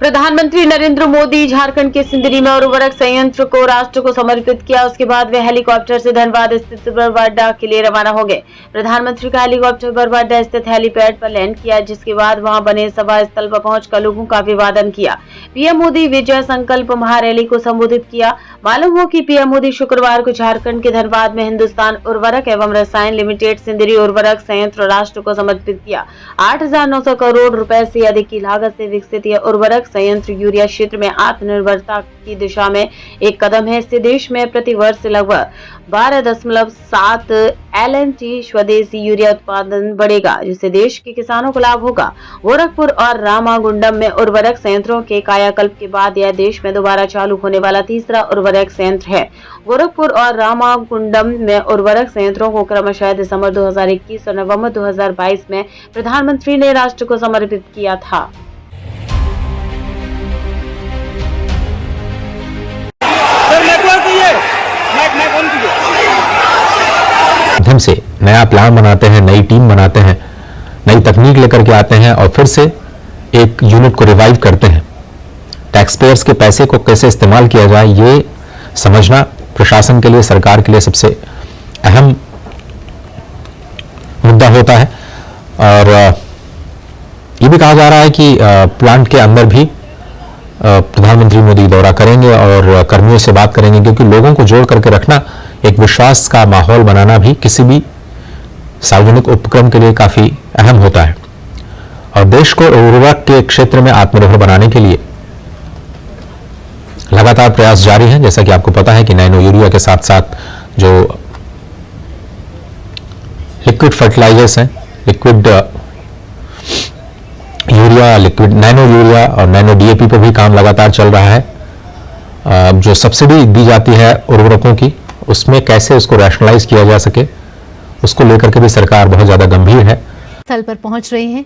प्रधानमंत्री नरेंद्र मोदी झारखंड के सिंदरी में उर्वरक संयंत्र को राष्ट्र को समर्पित किया। उसके बाद वे हेलीकॉप्टर से धनबाद स्थित बरवाडा के लिए रवाना हो गए। प्रधानमंत्री का हेलीकॉप्टर बरवाडा स्थित हेलीपैड पर लैंड किया, जिसके बाद वहां बने सभा स्थल पर पहुंचकर लोगों का अभिवादन किया। पीएम मोदी विजय संकल्प महारैली को संबोधित किया। मालूम हो कि पीएम मोदी शुक्रवार को झारखंड के धनबाद में हिंदुस्तान उर्वरक एवं रसायन लिमिटेड सिंदरी उर्वरक संयंत्र राष्ट्र को समर्पित किया। 8,900 करोड़ रुपए से अधिक की लागत से विकसित यह उर्वरक संयंत्र यूरिया क्षेत्र में आत्मनिर्भरता की दिशा में एक कदम है। इससे देश में प्रति वर्ष लगभग 12.7 LNG स्वदेशी यूरिया उत्पादन बढ़ेगा, जिससे देश के किसानों को लाभ होगा। गोरखपुर और रामागुंडम में उर्वरक संयंत्रों के कायाकल्प के बाद यह देश में दोबारा चालू होने वाला तीसरा उर्वरक संयंत्र है। गोरखपुर और रामागुंडम में उर्वरक संयंत्रों को क्रमशः दिसंबर 2021 और नवंबर 2022 में प्रधानमंत्री ने राष्ट्र को समर्पित किया था। माध्यम से नया प्लान बनाते हैं, नई टीम बनाते हैं, नई तकनीक लेकर के आते हैं और फिर से एक यूनिट को रिवाइव करते हैं। टैक्स पेयर्स के पैसे को कैसे इस्तेमाल किया जाए, ये समझना प्रशासन के लिए, सरकार के लिए सबसे अहम मुद्दा होता है। और ये भी कहा जा रहा है कि प्लांट के अंदर भी प्रधानमंत्री मोदी दौरा करेंगे और कर्मियों से बात करेंगे, क्योंकि लोगों को जोड़ करके रखना, एक विश्वास का माहौल बनाना भी किसी भी सार्वजनिक उपक्रम के लिए काफी अहम होता है। और देश को उर्वरक के क्षेत्र में आत्मनिर्भर बनाने के लिए लगातार प्रयास जारी हैं। जैसा कि आपको पता है कि नैनो यूरिया के साथ साथ जो लिक्विड फर्टिलाइजर्स हैं, liquid urea, liquid nano urea और नैनो DAP पर भी काम लगातार चल रहा है। जो सब्सिडी दी जाती है उर्वरकों की, उसमें कैसे उसको रैशनलाइज किया जा सके, उसको लेकर के भी सरकार बहुत ज्यादा गंभीर है। स्थल पर पहुंच रहे हैं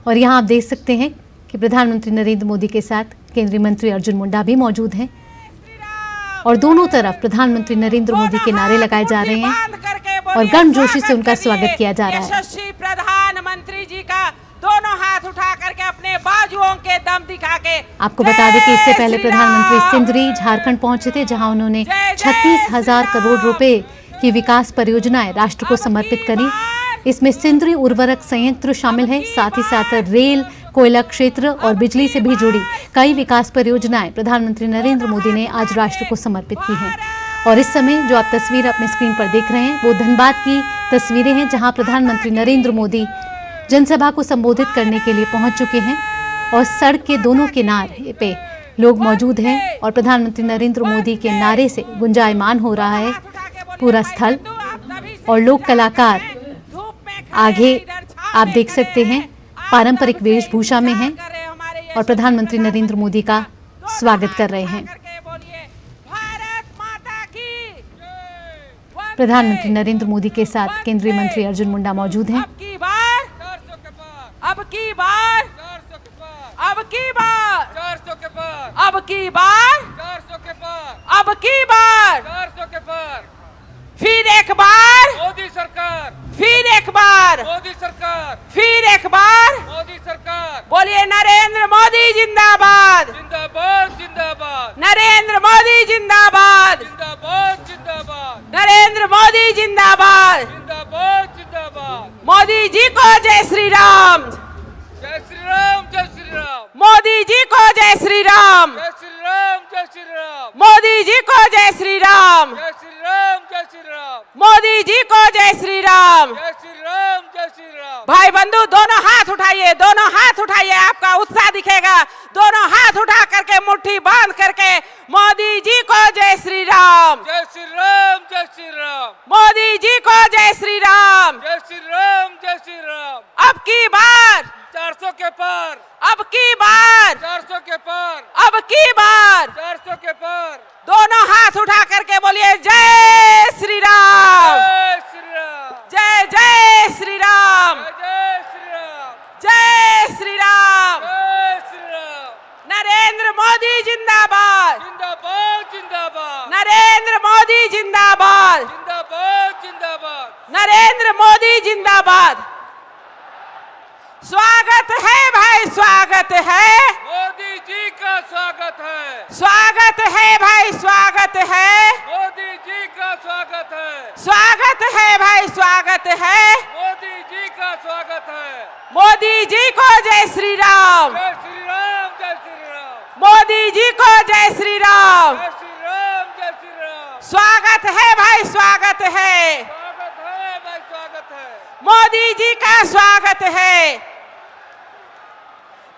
और यहां आप देख सकते हैं कि प्रधानमंत्री नरेंद्र मोदी के साथ केंद्रीय मंत्री अर्जुन मुंडा भी मौजूद हैं और दोनों तरफ प्रधानमंत्री नरेंद्र मोदी के नारे लगाए जा रहे हैं और गर्मजोशी से उनका स्वागत किया जा रहा है। प्रधानमंत्री जी का दोनों हाथ उठा करके अपने बाजुओं के दम दिखा के। आपको बता दें कि इससे पहले प्रधानमंत्री सिंदरी झारखंड पहुंचे थे, जहां उन्होंने 36,000 करोड़ रुपए की विकास परियोजनाएं राष्ट्र को समर्पित करी। इसमें सिंदरी उर्वरक संयंत्र शामिल है, साथ ही साथ रेल, कोयला क्षेत्र और बिजली से भी जुड़ी कई विकास परियोजनाएं प्रधानमंत्री नरेंद्र मोदी ने आज राष्ट्र को समर्पित की हैं। और इस समय जो आप तस्वीर अपने स्क्रीन पर देख रहे हैं, वो धनबाद की तस्वीरें हैं, जहां प्रधानमंत्री नरेंद्र मोदी जनसभा को संबोधित करने के लिए पहुंच चुके हैं और सड़क के दोनों किनारे पे लोग मौजूद हैं और प्रधानमंत्री नरेंद्र मोदी के नारे से गुंजायमान हो रहा है पूरा स्थल। और लोक कलाकार आगे आप देख सकते हैं पारंपरिक वेशभूषा में हैं और प्रधानमंत्री नरेंद्र मोदी का स्वागत कर रहे हैं। प्रधानमंत्री नरेंद्र मोदी के साथ केंद्रीय मंत्री अर्जुन मुंडा मौजूद हैं। अब की बार 400 के पार, अब की बार 400 के पार, अब की बार 400 के पार, फिर एक बार मोदी सरकार, फिर एक बार मोदी सरकार, फिर एक बार मोदी सरकार। बोलिए नरेंद्र मोदी जिंदाबाद, जिंदाबाद जिंदाबाद, नरेंद्र मोदी जिंदाबाद, जिंदाबाद जिंदाबाद, नरेंद्र मोदी जिंदाबाद, जिंदाबाद जिंदाबाद। मोदी जी को जय श्री राम, जय श्री राम, जय श्री राम। मोदी जी को जय श्री राम, जय श्री राम, जय श्री राम। मोदी जी को जय श्री राम, जय श्री राम, जय श्री राम। मोदी जी को जय श्री राम, जय श्री राम, जय श्री राम। भाई बंधु दोनों हाथ उठाइए, दोनों हाथ उठाइए, आपका उत्साह दिखेगा। दोनों हाथ उठा करके मुट्ठी बांध करके मोदी जी को जय श्री राम, जय श्री राम, जय श्री राम। मोदी जी को जय श्री राम, जय श्री राम, जय श्री राम। अब की बार 400 के पार, अब की बार 400 के पार, अब की बार 400 के पार। दोनों हाथ उठा करके बोलिए जय श्री राम, जय श्री राम, जय जय श्री राम, जय श्री राम, जय श्री राम, जय श्री राम। नरेंद्र मोदी जिंदाबाद, जिंदाबाद जिंदाबाद, नरेंद्र मोदी जिंदाबाद, जिंदाबाद जिंदाबाद, नरेंद्र मोदी जिंदाबाद। स्वागत है भाई, स्वागत है। मोदी जी का स्वागत है, स्वागत है भाई, स्वागत है मोदी जी का स्वागत है, स्वागत है भाई, स्वागत है मोदी जी का स्वागत है। मोदी जी को जय श्री राम, जय श्री राम, जय श्री राम। मोदी जी को जय श्री राम, जय श्री राम, जय श्री राम। स्वागत है भाई, स्वागत है, स्वागत है भाई, स्वागत है। मोदी जी का स्वागत है।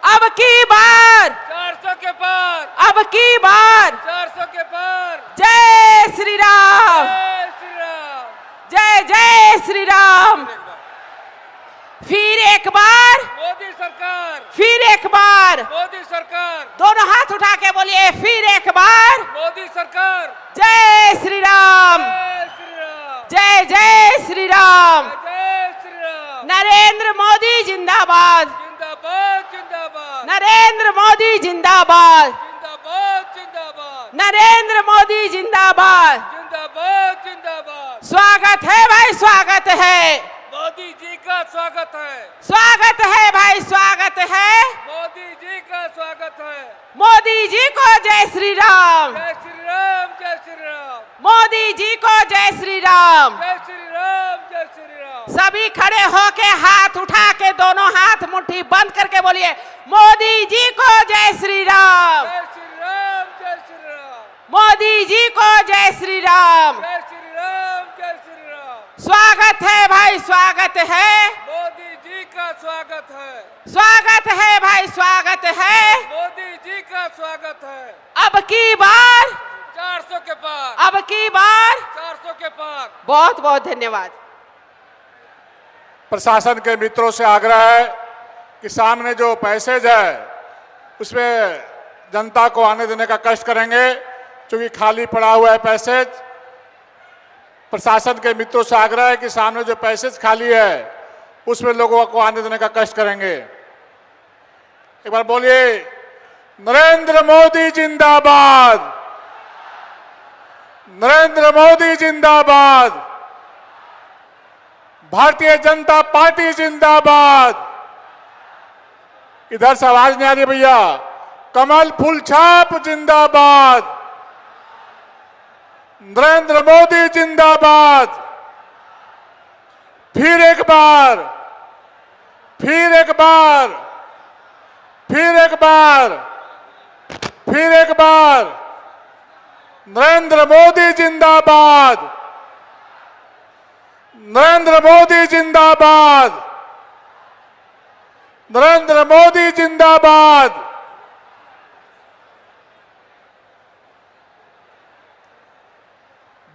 अब की बार 400 के पार, अब की बार 400 के पार। जय श्री राम, जय श्री राम, जय जय श्री राम। फिर एक बार मोदी सरकार, फिर एक बार मोदी सरकार। दोनों हाथ उठा के बोलिए, फिर एक बार मोदी सरकार। जय श्री राम, जय श्री राम, जय जय श्री राम, जय श्री राम। नरेंद्र मोदी जिंदाबाद, जिंदाबाद, जिंदाबाद। नरेंद्र मोदी जिंदाबाद, जिंदाबाद, जिंदाबाद। नरेंद्र मोदी जिंदाबाद, जिंदाबाद, जिंदाबाद। स्वागत है भाई, स्वागत है मोदी जी का, स्वागत है, स्वागत है भाई, स्वागत है मोदी जी का, स्वागत है। मोदी जी को जय श्री राम, जय श्री राम, जय श्री राम। मोदी जी को जय श्री राम, जय श्री राम, जय श्री राम। सभी खड़े होके हाथ उठा के दोनों हाथ मुट्ठी बंद करके बोलिए, मोदी जी को जय श्री राम, जय श्री राम, जय श्री राम। मोदी जी को जय श्री राम, जय श्री राम, जय श्री राम। स्वागत है भाई, स्वागत है मोदी जी का, स्वागत है, स्वागत है भाई, स्वागत है मोदी जी का, स्वागत है। अब की बार 400 के पार, अब की बार 400 के पार। बहुत बहुत धन्यवाद। प्रशासन के मित्रों से आग्रह है कि सामने जो पैसेज है उसमें जनता को आने देने का कष्ट करेंगे, क्योंकि खाली पड़ा हुआ है पैसेज। प्रशासन के मित्रों से आग्रह है कि सामने जो पैसेज खाली है उसमें लोगों को आने देने का कष्ट करेंगे। एक बार बोलिए, नरेंद्र मोदी जिंदाबाद, नरेंद्र मोदी जिंदाबाद, भारतीय जनता पार्टी जिंदाबाद। इधर से आवाज नहीं आ रही भैया। कमल फूल छाप जिंदाबाद, नरेंद्र मोदी जिंदाबाद। फिर एक बार, फिर एक बार, फिर एक बार, फिर एक बार, नरेंद्र मोदी जिंदाबाद, नरेंद्र मोदी जिंदाबाद, नरेंद्र मोदी जिंदाबाद।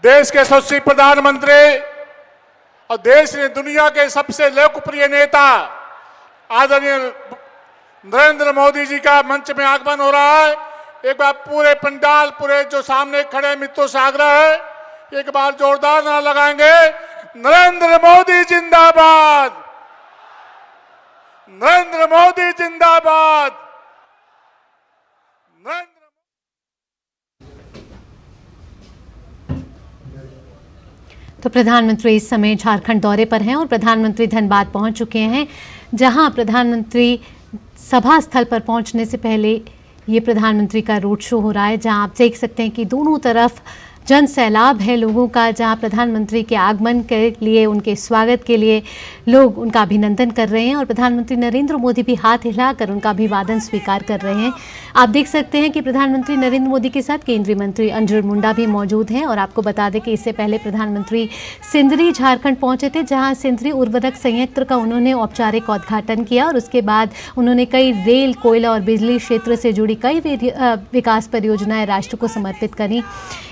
देश के यशस्वी प्रधानमंत्री और देश ने दुनिया के सबसे लोकप्रिय नेता आदरणीय नरेंद्र मोदी जी का मंच में आगमन हो रहा है। एक बार पूरे पंडाल, पूरे जो सामने खड़े मित्रों से आग्रह है, एक बार जोरदार नारा लगाएंगे, नरेंद्र मोदी जिंदाबाद, नरेंद्र मोदी जिंदाबाद, नरेंद्र। तो प्रधानमंत्री इस समय झारखंड दौरे पर हैं और प्रधानमंत्री धनबाद पहुंच चुके हैं, जहां प्रधानमंत्री सभा स्थल पर पहुंचने से पहले ये प्रधानमंत्री का रोड शो हो रहा है, जहां आप देख सकते हैं कि दोनों तरफ जन सैलाब है लोगों का, जहां प्रधानमंत्री के आगमन के लिए, उनके स्वागत के लिए लोग उनका अभिनंदन कर रहे हैं और प्रधानमंत्री नरेंद्र मोदी भी हाथ हिलाकर उनका अभिवादन स्वीकार कर रहे हैं। आप देख सकते हैं कि प्रधानमंत्री नरेंद्र मोदी के साथ केंद्रीय मंत्री अर्जुन मुंडा भी मौजूद हैं। और आपको बता दें कि इससे पहले प्रधानमंत्री सिंदरी झारखंड पहुंचे थे, जहां सिंदरी उर्वरक संयंत्र का उन्होंने औपचारिक उद्घाटन किया और उसके बाद उन्होंने कई रेल, कोयला और बिजली क्षेत्र से जुड़ी कई विकास परियोजनाएं राष्ट्र को समर्पित करी।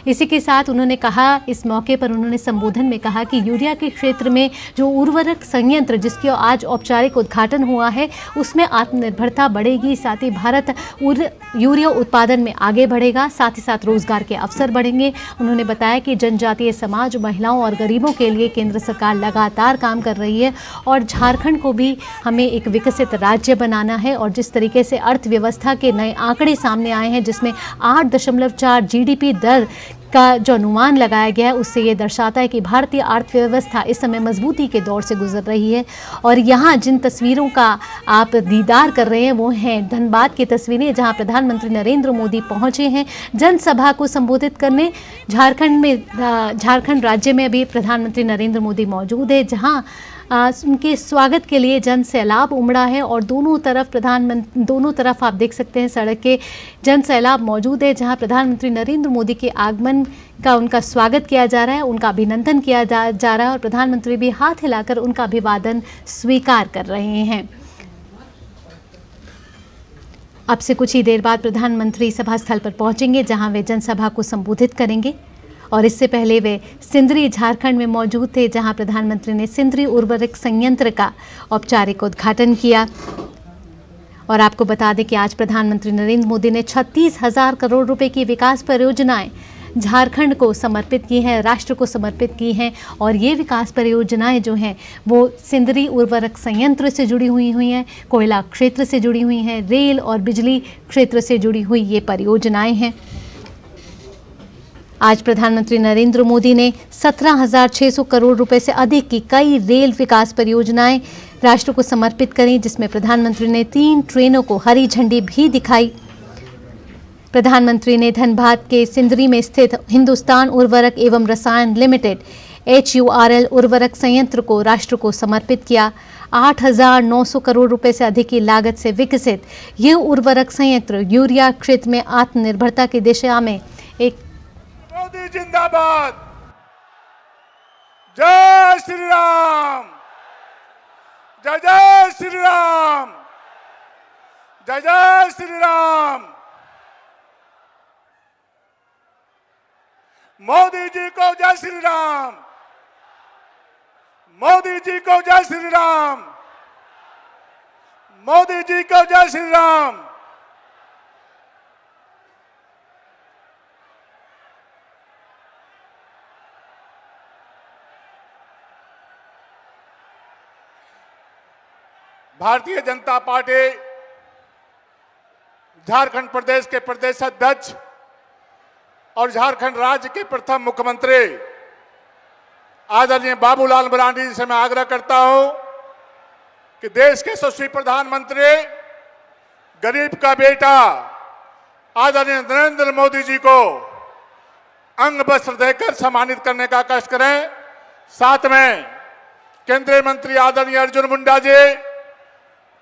इसी के साथ उन्होंने कहा, इस मौके पर उन्होंने संबोधन में कहा कि यूरिया के क्षेत्र में जो उर्वरक संयंत्र जिसकी आज औपचारिक उद्घाटन हुआ है, उसमें आत्मनिर्भरता बढ़ेगी, साथ ही भारत यूरिया उत्पादन में आगे बढ़ेगा, साथ ही साथ रोजगार के अवसर बढ़ेंगे। उन्होंने बताया कि जनजातीय समाज, महिलाओं और गरीबों के लिए केंद्र सरकार लगातार काम कर रही है और झारखंड को भी हमें एक विकसित राज्य बनाना है। और जिस तरीके से अर्थव्यवस्था के नए आंकड़े सामने आए हैं, जिसमें 8.4 GDP दर का जो अनुमान लगाया गया है उससे ये दर्शाता है कि भारतीय अर्थव्यवस्था इस समय मजबूती के दौर से गुजर रही है। और यहाँ जिन तस्वीरों का आप दीदार कर रहे हैं वो हैं धनबाद की तस्वीरें, जहाँ प्रधानमंत्री नरेंद्र मोदी पहुँचे हैं जनसभा को संबोधित करने। झारखंड राज्य में अभी प्रधानमंत्री नरेंद्र मोदी मौजूद है, जहाँ उनके स्वागत के लिए जन सैलाब उमड़ा है और दोनों तरफ आप देख सकते हैं सड़क के जन सैलाब मौजूद है, जहां प्रधानमंत्री नरेंद्र मोदी के आगमन का उनका स्वागत किया जा रहा है, उनका अभिनंदन किया जा रहा है और प्रधानमंत्री भी हाथ हिलाकर उनका अभिवादन स्वीकार कर रहे हैं। अब से कुछ ही देर बाद प्रधानमंत्री सभा स्थल पर पहुंचेंगे, जहां वे जनसभा को संबोधित करेंगे। और इससे पहले वे सिंदरी झारखंड में मौजूद थे, जहां प्रधानमंत्री ने सिंदरी उर्वरक संयंत्र का औपचारिक उद्घाटन किया। और आपको बता दें कि आज प्रधानमंत्री नरेंद्र मोदी ने 36,000 करोड़ रुपए की विकास परियोजनाएं झारखंड को समर्पित की हैं, राष्ट्र को समर्पित की हैं। और ये विकास परियोजनाएं जो हैं वो सिंदरी उर्वरक संयंत्र से जुड़ी हुई हैं, कोयला क्षेत्र से जुड़ी हुई हैं, रेल और बिजली क्षेत्र से जुड़ी हुई ये परियोजनाएं हैं। आज प्रधानमंत्री नरेंद्र मोदी ने 17,600 करोड़ रुपए से अधिक की कई रेल विकास परियोजनाएं राष्ट्र को समर्पित करी, जिसमें प्रधानमंत्री ने 3 ट्रेनों को हरी झंडी भी दिखाई। प्रधानमंत्री ने धनबाद के सिंदरी में स्थित हिंदुस्तान उर्वरक एवं रसायन लिमिटेड HURL उर्वरक संयंत्र को राष्ट्र को समर्पित किया। 8,900 करोड़ रुपए से अधिक की लागत से विकसित यह उर्वरक संयंत्र यूरिया क्षेत्र में आत्मनिर्भरता की दिशा में एक मोदी जिंदाबाद, जय श्री राम, जय जय श्री राम, जय जय श्री राम। मोदी जी को जय श्री राम, मोदी जी को जय श्री राम, मोदी जी को जय श्री राम। भारतीय जनता पार्टी झारखंड प्रदेश के प्रदेश अध्यक्ष और झारखंड राज्य के प्रथम मुख्यमंत्री आदरणीय बाबूलाल मरांडी जी से मैं आग्रह करता हूं कि देश के यशस्वी प्रधानमंत्री, गरीब का बेटा आदरणीय नरेंद्र मोदी जी को अंग वस्त्र देकर सम्मानित करने का कष्ट करें। साथ में केंद्रीय मंत्री आदरणीय अर्जुन मुंडा जी,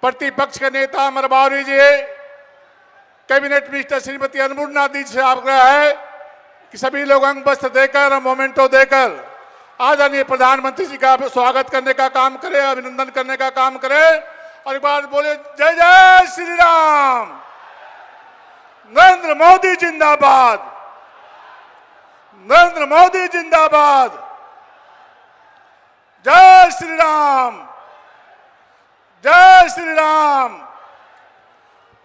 प्रतिपक्ष के नेता अमर बावरी जी, कैबिनेट मिनिस्टर श्रीमती अन्नपूर्णा दी से आग्रह है कि सभी लोग अंग वस्त्र देकर और मोमेंटो देकर आदरणीय प्रधानमंत्री जी का स्वागत करने का काम करें, अभिनंदन करने का काम करें। और एक बार बोले जय जय श्री राम, नरेंद्र मोदी जिंदाबाद, नरेंद्र मोदी जिंदाबाद, जय श्री राम, जय श्री राम।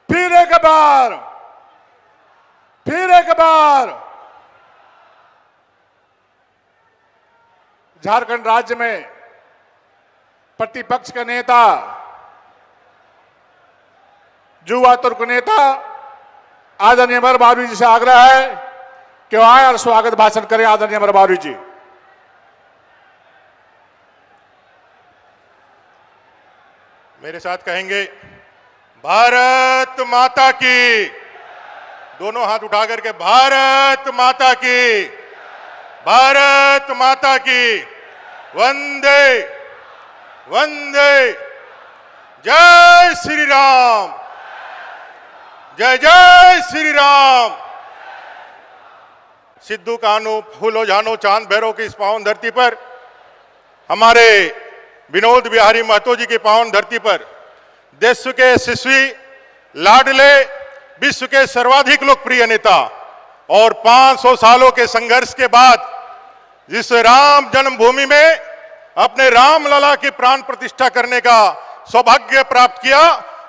फिर एक बार, फिर एक बार झारखंड राज्य में प्रतिपक्ष के नेता, युवा तुर्क नेता आदरणीय अमर बावरी जी से आग्रह है कि वो आए और स्वागत भाषण करें। आदरणीय अमर बावरी जी। मेरे साथ कहेंगे भारत माता की, दोनों हाथ उठा करके भारत माता की, भारत माता की, वंदे वंदे, जय श्री राम, जय जय श्री राम। सिद्धू कान्हू फूलो जानो चांद भैरव की इस पावन धरती पर, हमारे विनोद बिहारी महतो जी की पावन धरती पर, देश के यशस्वी, लाडले, विश्व के सर्वाधिक लोकप्रिय नेता और 500 सालों के संघर्ष के बाद जिस राम जन्मभूमि में अपने राम लला की प्राण प्रतिष्ठा करने का सौभाग्य प्राप्त किया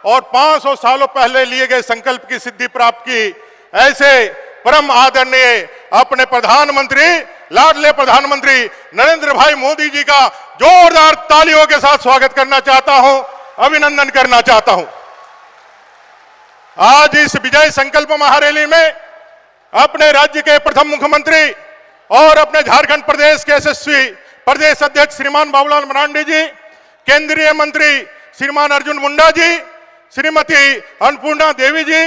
और 500 सालों पहले लिए गए संकल्प की सिद्धि प्राप्त की, ऐसे परम आदरणीय अपने प्रधानमंत्री, लाडले प्रधानमंत्री नरेंद्र भाई मोदी जी का जोरदार तालियों के साथ स्वागत करना चाहता हूं, अभिनंदन करना चाहता हूं। आज इस विजय संकल्प महारैली में अपने राज्य के प्रथम मुख्यमंत्री और अपने झारखंड प्रदेश के यशस्वी प्रदेश अध्यक्ष श्रीमान बाबूलाल मरांडी जी, केंद्रीय मंत्री श्रीमान अर्जुन मुंडा जी, श्रीमती अन्नपूर्णा देवी जी,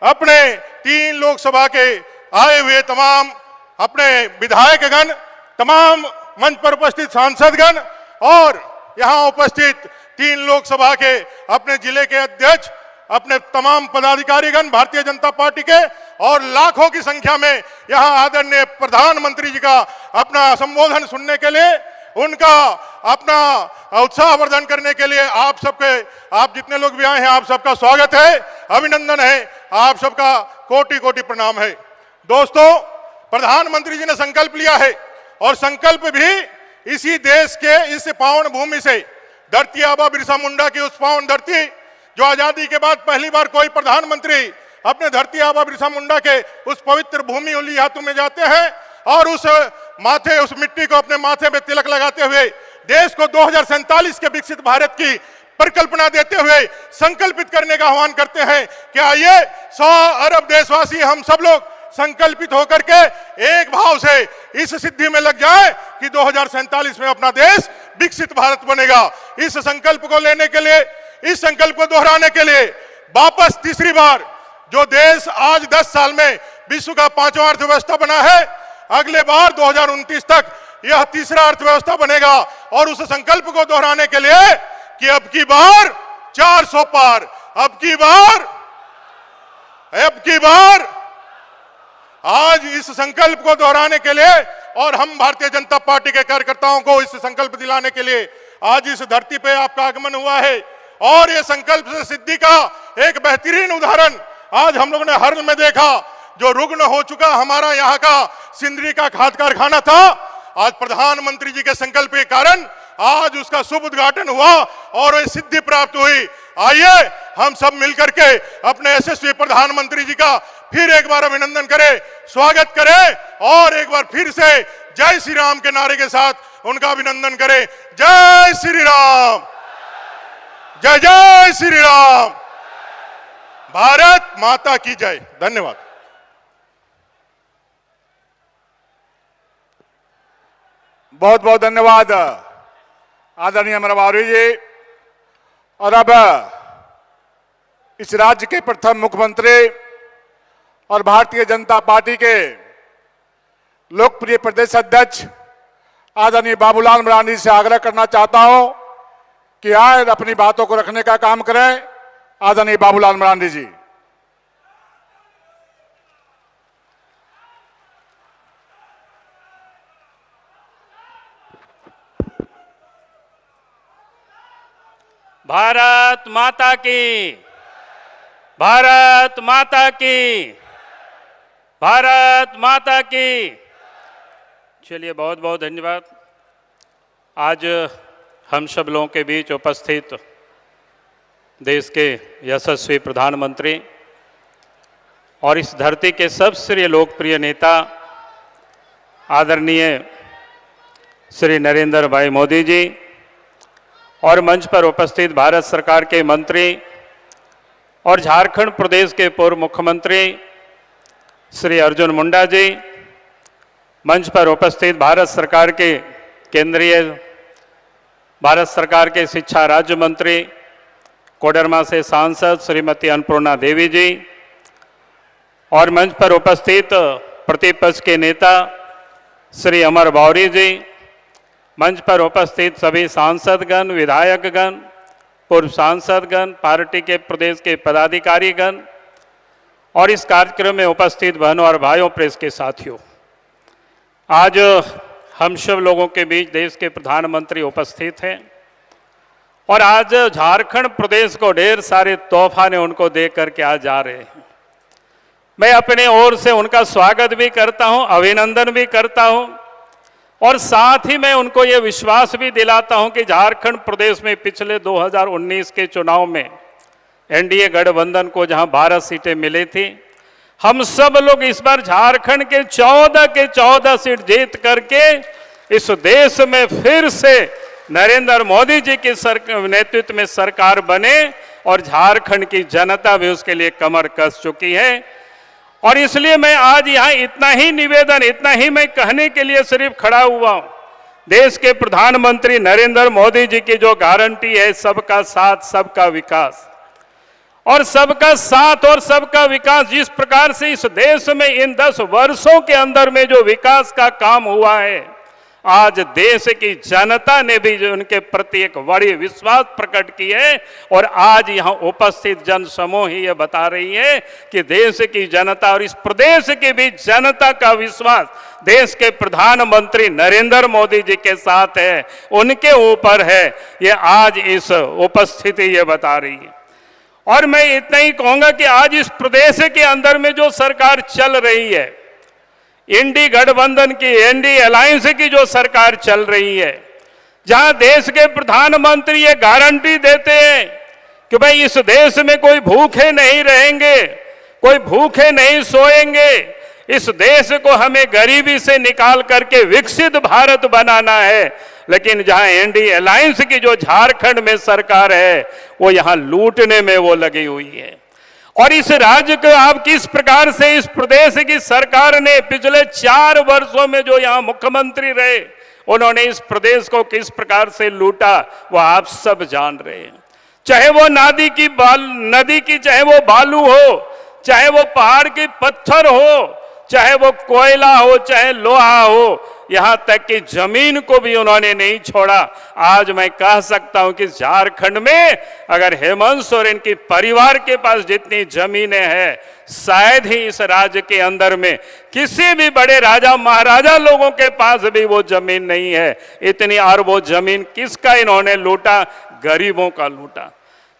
अपने 3 लोकसभा के आए हुए तमाम अपने विधायकगण, तमाम मंच पर उपस्थित सांसदगण और यहां उपस्थित 3 लोकसभा के अपने जिले के अध्यक्ष, अपने तमाम पदाधिकारीगण भारतीय जनता पार्टी के और लाखों की संख्या में यहां आदरणीय प्रधानमंत्री जी का अपना संबोधन सुनने के लिए, उनका अपना उत्साहवर्धन करने के लिए आप जितने लोग भी आए हैं, आप सबका स्वागत है, अभिनंदन है, आप सबका कोटि कोटि प्रणाम है। दोस्तों, प्रधानमंत्री जी ने संकल्प लिया है और संकल्प भी इसी देश के इस पावन भूमि से, धरती आबा बिरसा मुंडा की उस पावन धरती जो आजादी के बाद पहली बार कोई प्रधानमंत्री अपने धरती आबा बिरसा मुंडा के उस पवित्र भूमि उली हाथों में जाते हैं और उस मिट्टी को अपने माथे में तिलक लगाते हुए देश को 2047 के विकसित भारत की परिकल्पना देते हुए संकल्पित करने का आह्वान करते हैं कि आइए 100 अरब देशवासी हम सब लोग संकल्पित होकर के एक भाव से इस सिद्धि में लग जाए कि 2047 में अपना देश विकसित भारत बनेगा। इस संकल्प को लेने के लिए, इस संकल्प को दोहराने के लिए वापस तीसरी बार जो देश आज 10 साल में विश्व का 5वां अर्थव्यवस्था बना है, अगले बार 2029 तक यह तीसरा अर्थव्यवस्था बनेगा। और उस संकल्प को दोहराने के लिए कि अब की बार 400 पार, अब की बार आज इस संकल्प को दोहराने के लिए और हम भारतीय जनता पार्टी के कार्यकर्ताओं को इस संकल्प दिलाने के लिए आज इस धरती पे आपका आगमन हुआ है। और ये संकल्प से सिद्धि का एक बेहतरीन उदाहरण आज हम लोगों ने हर्ल में देखा, जो रुग्ण हो चुका हमारा यहाँ का सिंदरी का खाद कारखाना था, आज प्रधानमंत्री जी के संकल्प के कारण आज उसका शुभ उद्घाटन हुआ और ये सिद्धि प्राप्त हुई। आइए हम सब मिलकर के अपने यशस्वी प्रधानमंत्री जी का फिर एक बार अभिनंदन करें, स्वागत करें और एक बार फिर से जय श्री राम के नारे के साथ उनका अभिनंदन करें। जय श्री राम, जय जय श्री राम, भारत माता की जय। धन्यवाद। बहुत बहुत धन्यवाद आदरणीय अमर बावरी जी। और अब इस राज्य के प्रथम मुख्यमंत्री और भारतीय जनता पार्टी के लोकप्रिय प्रदेश अध्यक्ष आदरणीय बाबूलाल मरांडी से आग्रह करना चाहता हूं कि आए अपनी बातों को रखने का काम करें। आदरणीय बाबूलाल मरांडी जी। भारत माता की, भारत माता की, भारत माता की। चलिए, बहुत बहुत धन्यवाद। आज हम सब लोगों के बीच उपस्थित देश के यशस्वी प्रधानमंत्री और इस धरती के सबसे लोकप्रिय नेता आदरणीय श्री नरेंद्र भाई मोदी जी और मंच पर उपस्थित भारत सरकार के मंत्री और झारखंड प्रदेश के पूर्व मुख्यमंत्री श्री अर्जुन मुंडा जी, मंच पर उपस्थित भारत सरकार के शिक्षा राज्य मंत्री कोडरमा से सांसद श्रीमती अन्नपूर्णा देवी जी और मंच पर उपस्थित प्रतिपक्ष के नेता श्री अमर बावरी जी, मंच पर उपस्थित सभी सांसदगण, विधायकगण, पूर्व सांसदगण, पार्टी के प्रदेश के पदाधिकारीगण और इस कार्यक्रम में उपस्थित बहनों और भाइयों, प्रेस के साथियों, आज हम सब लोगों के बीच देश के प्रधानमंत्री उपस्थित हैं और आज झारखंड प्रदेश को ढेर सारे तोहफा ने उनको दे करके आज जा रहे हैं। मैं अपने ओर से उनका स्वागत भी करता हूं, अभिनंदन भी करता हूं और साथ ही मैं उनको ये विश्वास भी दिलाता हूं कि झारखंड प्रदेश में पिछले 2019 के चुनाव में एनडीए गठबंधन को जहां 12 सीटें मिली थी, हम सब लोग इस बार झारखंड के 14 सीट जीत करके इस देश में फिर से नरेंद्र मोदी जी के नेतृत्व में सरकार बने और झारखंड की जनता भी उसके लिए कमर कस चुकी है। और इसलिए मैं आज यहां इतना ही निवेदन, इतना ही मैं कहने के लिए सिर्फ खड़ा हुआ हूं। देश के प्रधानमंत्री नरेंद्र मोदी जी की जो गारंटी है सबका साथ सबका विकास, और सबका साथ और सबका विकास, जिस प्रकार से इस देश में इन 10 वर्षों के अंदर में जो विकास का काम हुआ है, आज देश की जनता ने भी जो उनके प्रति एक बड़ी विश्वास प्रकट की है। और आज यहां उपस्थित जन समूह ही ये बता रही है कि देश की जनता और इस प्रदेश की भी जनता का विश्वास देश के प्रधानमंत्री नरेंद्र मोदी जी के साथ है, उनके ऊपर है। ये आज इस उपस्थिति ये बता रही है। और मैं इतना ही कहूंगा कि आज इस प्रदेश के अंदर में जो सरकार चल रही है, इंडी गठबंधन की, एनडी अलायंस की जो सरकार चल रही है, जहां देश के प्रधानमंत्री ये गारंटी देते हैं कि भाई इस देश में कोई भूखे नहीं रहेंगे, कोई भूखे नहीं सोएंगे, इस देश को हमें गरीबी से निकाल करके विकसित भारत बनाना है। लेकिन जहां एनडी अलायंस की जो झारखंड में सरकार है, वो यहां लूटने में वो लगी हुई है। और इस राज्य को आप किस प्रकार से इस प्रदेश की सरकार ने पिछले 4 वर्षों में जो यहाँ मुख्यमंत्री रहे, उन्होंने इस प्रदेश को किस प्रकार से लूटा, वो आप सब जान रहे हैं। चाहे वो नदी की चाहे वो बालू हो, चाहे वो पहाड़ की पत्थर हो, चाहे वो कोयला हो, चाहे लोहा हो, यहां तक कि जमीन को भी उन्होंने नहीं छोड़ा। आज मैं कह सकता हूं कि झारखंड में अगर हेमंत सोरेन की परिवार के पास जितनी जमीनें हैं, शायद ही इस राज्य के अंदर में किसी भी बड़े राजा महाराजा लोगों के पास भी वो जमीन नहीं है इतनी। और वो जमीन किसका इन्होंने लूटा? गरीबों का लूटा।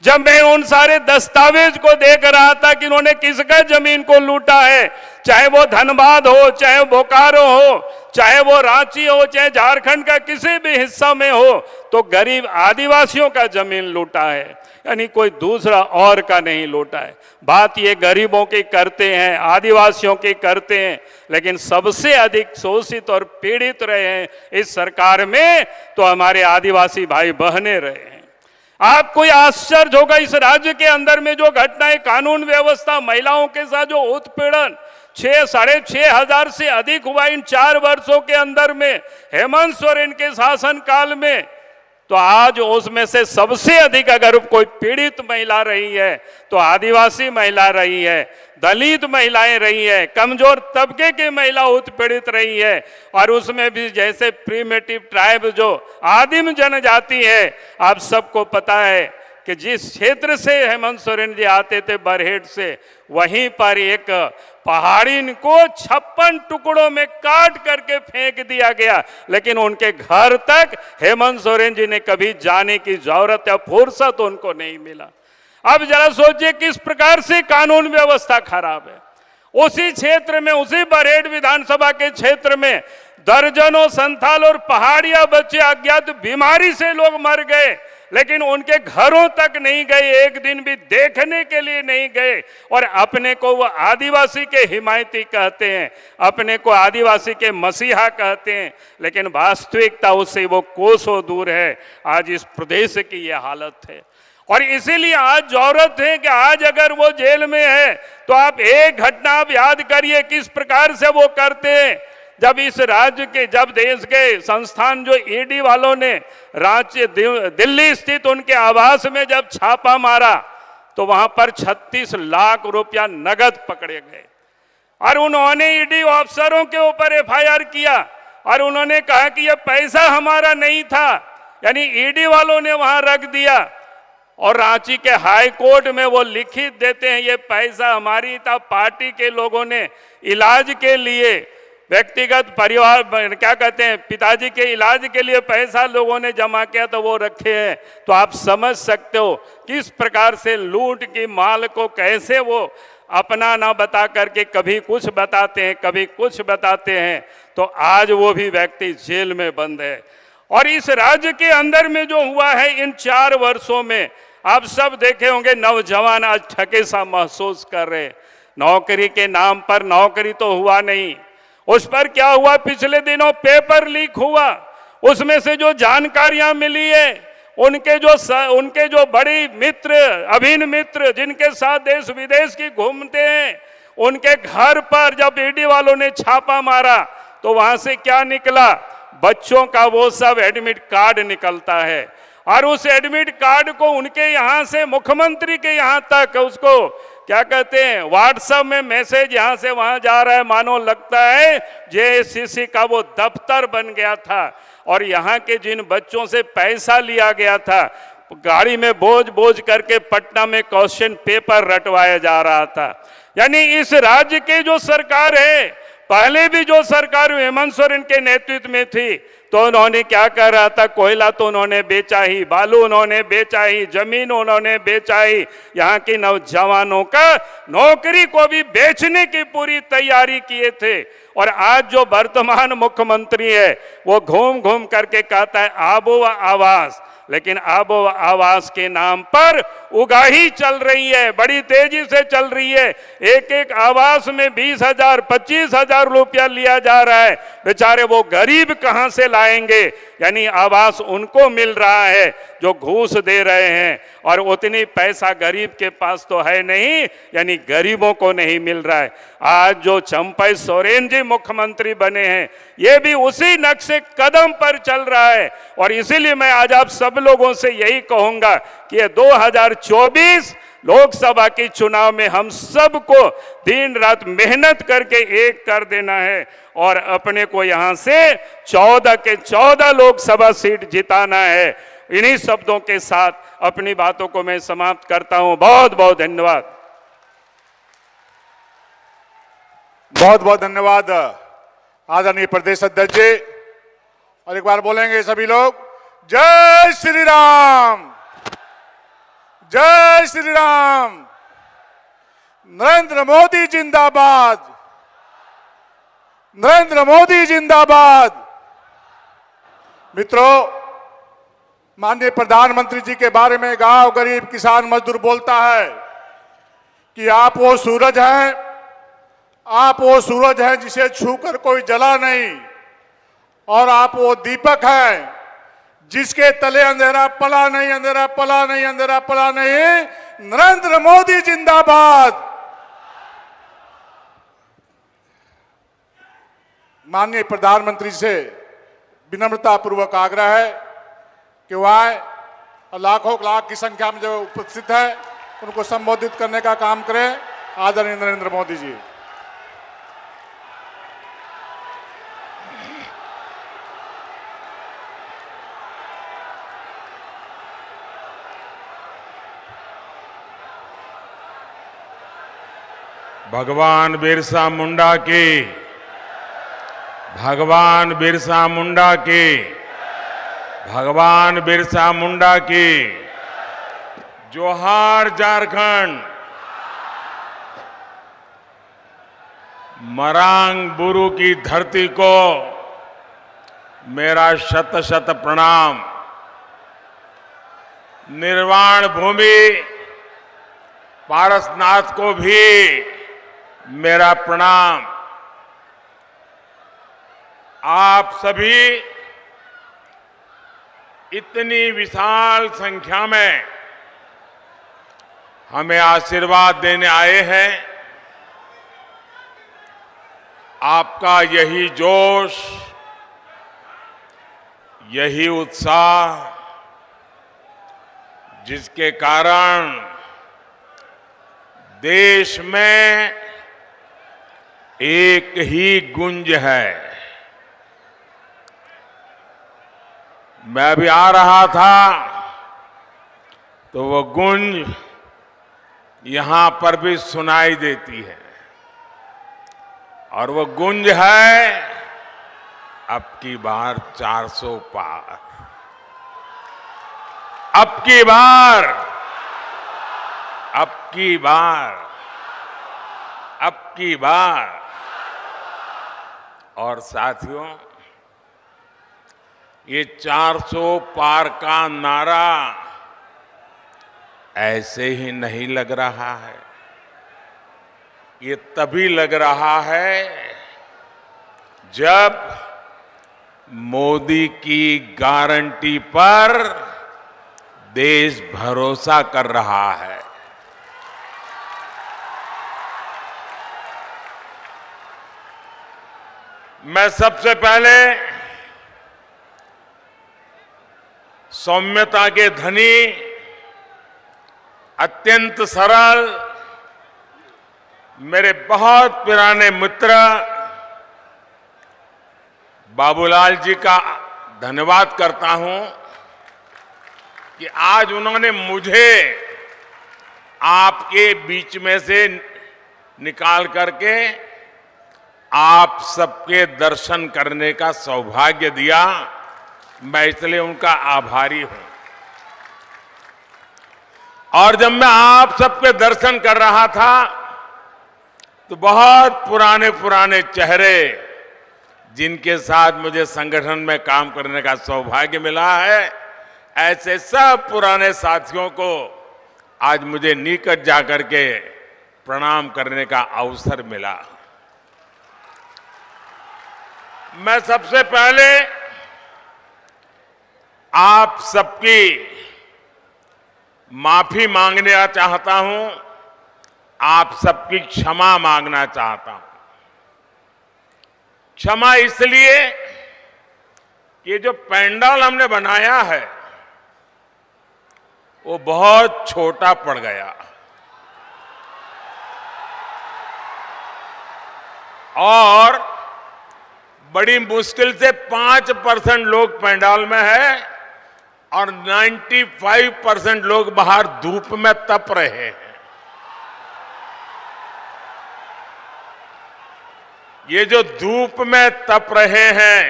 जब मैं उन सारे दस्तावेज को देख रहा था कि इन्होंने किसका जमीन को लूटा है, चाहे वो धनबाद हो, चाहे बोकारो हो, चाहे वो रांची हो, चाहे झारखंड का किसी भी हिस्सा में हो, तो गरीब आदिवासियों का जमीन लूटा है, यानी कोई दूसरा और का नहीं लूटा है। बात ये गरीबों की करते हैं, आदिवासियों की करते हैं, लेकिन सबसे अधिक शोषित और पीड़ित रहे हैं इस सरकार में तो हमारे आदिवासी भाई बहनें रहे हैं। आपको आश्चर्य होगा इस राज्य के अंदर में जो घटनाएं, कानून व्यवस्था, महिलाओं के साथ जो उत्पीड़न 6-6.5 हजार से अधिक हुआ इन 4 वर्षों के अंदर में हेमंत सोरेन के शासन काल में, तो आज उसमें से सबसे अधिक अगर कोई पीड़ित महिला रही है तो आदिवासी महिला रही है, दलित महिलाएं रही है, कमजोर तबके की महिला उत्पीड़ित रही है। और उसमें भी जैसे प्रीमेटिव ट्राइब जो आदिम जनजाति है, आप सबको पता है कि जिस क्षेत्र से हेमंत सोरेन जी आते थे बरहेट से, वहीं पर एक पहाड़ी को 56 टुकड़ों में काट करके फेंक दिया गया, लेकिन उनके घर तक हेमंत सोरेन जी ने कभी जाने की जरूरत या फुर्सत उनको नहीं मिला। अब जरा सोचिए किस प्रकार से कानून व्यवस्था खराब है। उसी क्षेत्र में, उसी बरहेट विधानसभा के क्षेत्र में दर्जनों संथाल और पहाड़िया बच्चे अज्ञात बीमारी से लोग मर गए, लेकिन उनके घरों तक नहीं गए, एक दिन भी देखने के लिए नहीं गए। और अपने को वो आदिवासी के हिमायती कहते हैं, अपने को आदिवासी के मसीहा कहते हैं, लेकिन वास्तविकता उससे वो कोसों दूर है। आज इस प्रदेश की ये हालत है। और इसीलिए आज जरूरत है कि आज अगर वो जेल में है तो आप एक घटना आप याद करिए किस प्रकार से वो करते हैं। जब इस राज्य के, जब देश के संस्थान जो ईडी वालों ने रांची दिल्ली स्थित उनके आवास में जब छापा मारा तो वहां पर 36 लाख रुपया नगद पकड़े गए। और उन्होंने ईडी अफसरों के ऊपर एफआईआर किया और उन्होंने कहा कि यह पैसा हमारा नहीं था, यानी ईडी वालों ने वहां रख दिया। और रांची के हाई कोर्ट में वो लिखित देते हैं ये पैसा हमारी था, पार्टी के लोगों ने इलाज के लिए, व्यक्तिगत परिवार क्या कहते हैं, पिताजी के इलाज के लिए पैसा लोगों ने जमा किया तो वो रखे हैं। तो आप समझ सकते हो किस प्रकार से लूट की माल को कैसे वो अपना ना बता करके कभी कुछ बताते हैं, कभी कुछ बताते हैं। तो आज वो भी व्यक्ति जेल में बंद है। और इस राज्य के अंदर में जो हुआ है इन 4 वर्षों में, आप सब देखे होंगे नौजवान आज ठगे सा महसूस कर रहे। नौकरी के नाम पर नौकरी तो हुआ नहीं, उस पर क्या हुआ, पिछले दिनों पेपर लीक हुआ, उसमें से जो जानकारियां मिली है उनके जो बड़ी मित्र, अभिन्न मित्र जिनके साथ देश विदेश की घूमते हैं, उनके घर पर जब ईडी वालों ने छापा मारा तो वहां से क्या निकला? बच्चों का वो सब एडमिट कार्ड निकलता है और उस एडमिट कार्ड को उनके यहां से मुख्यमंत्री के यहां तक उसको क्या कहते हैं, व्हाट्सएप में मैसेज यहां से वहां जा रहा है। मानो लगता है जेएससीसी का वो दफ्तर बन गया था और यहां के जिन बच्चों से पैसा लिया गया था गाड़ी में बोझ बोझ करके पटना में क्वेश्चन पेपर रटवाया जा रहा था। यानी इस राज्य की जो सरकार है, पहले भी जो सरकार हेमंत सोरेन के नेतृत्व में थी तो उन्होंने क्या कर रहा था? कोयला तो उन्होंने बेचा ही, बालू उन्होंने बेचा ही, जमीन उन्होंने बेचा ही, यहाँ की नौजवानों का नौकरी को भी बेचने की पूरी तैयारी किए थे। और आज जो वर्तमान मुख्यमंत्री है वो घूम घूम करके कहता है आबो आवास, लेकिन आबो आवास के नाम पर उगाही चल रही है, बड़ी तेजी से चल रही है। एक एक आवास में 20,000 25,000 रुपया लिया जा रहा है। बेचारे वो गरीब कहां से लाएंगे? यानी आवास उनको मिल रहा है जो घूस दे रहे हैं और उतनी पैसा गरीब के पास तो है नहीं, यानी गरीबों को नहीं मिल रहा है। आज जो चंपई सोरेन जी मुख्यमंत्री बने हैं ये भी उसी नक्शे कदम पर चल रहा है। और इसीलिए मैं आज आप सब लोगों से यही कहूंगा कि ये 2024 लोकसभा के चुनाव में हम सबको दिन रात मेहनत करके एक कर देना है और अपने को यहां से 14 के 14 लोकसभा सीट जिताना है। इन्हीं शब्दों के साथ अपनी बातों को मैं समाप्त करता हूं। बहुत बहुत धन्यवाद। बहुत बहुत धन्यवाद आदरणीय प्रदेश अध्यक्ष जी। और एक बार बोलेंगे सभी लोग, जय श्री राम, जय श्री राम, नरेंद्र मोदी जिंदाबाद, नरेंद्र मोदी जिंदाबाद। मित्रों, माननीय प्रधानमंत्री जी के बारे में गांव गरीब किसान मजदूर बोलता है कि आप वो सूरज हैं, आप वो सूरज हैं जिसे छूकर कोई जला नहीं, और आप वो दीपक हैं जिसके तले अंधेरा पला नहीं, अंधेरा पला नहीं, अंधेरा पला नहीं। नरेंद्र मोदी जिंदाबाद। माननीय प्रधानमंत्री से विनम्रता पूर्वक आग्रह है कि वह आए और लाखों लाख की संख्या में जो उपस्थित है उनको संबोधित करने का काम करें। आदरणीय नरेंद्र मोदी जी। भगवान बिरसा मुंडा की, भगवान बिरसा मुंडा की, भगवान बिरसा मुंडा की। जोहार झारखंड। मरांग बुरु की धरती को मेरा शत शत प्रणाम। निर्वाण भूमि पारसनाथ को भी मेरा प्रणाम। आप सभी इतनी विशाल संख्या में हमें आशीर्वाद देने आए हैं। आपका यही जोश, यही उत्साह जिसके कारण देश में एक ही गुंज है। मैं भी आ रहा था तो वो गुंज यहां पर भी सुनाई देती है, और वो गुंज है अब की बार 400 पार, अब की बार, अब की बार, अब की बार। और साथियों, ये 400 पार का नारा ऐसे ही नहीं लग रहा है। ये तभी लग रहा है जब मोदी की गारंटी पर देश भरोसा कर रहा है। मैं सबसे पहले सौम्यता के धनी, अत्यंत सरल, मेरे बहुत पुराने मित्र बाबूलाल जी का धन्यवाद करता हूं कि आज उन्होंने मुझे आपके बीच में से निकाल करके आप सबके दर्शन करने का सौभाग्य दिया। मैं इसलिए उनका आभारी हूं। और जब मैं आप सबके दर्शन कर रहा था तो बहुत पुराने पुराने चेहरे, जिनके साथ मुझे संगठन में काम करने का सौभाग्य मिला है, ऐसे सब पुराने साथियों को आज मुझे निकट जाकर के प्रणाम करने का अवसर मिला। मैं सबसे पहले आप सबकी माफी मांगना चाहता हूं, आप सबकी क्षमा मांगना चाहता हूं। क्षमा इसलिए कि जो पंडाल हमने बनाया है वो बहुत छोटा पड़ गया और बड़ी मुश्किल से 5% लोग पंडाल में है और 95% लोग बाहर धूप में तप रहे हैं। ये जो धूप में तप रहे हैं,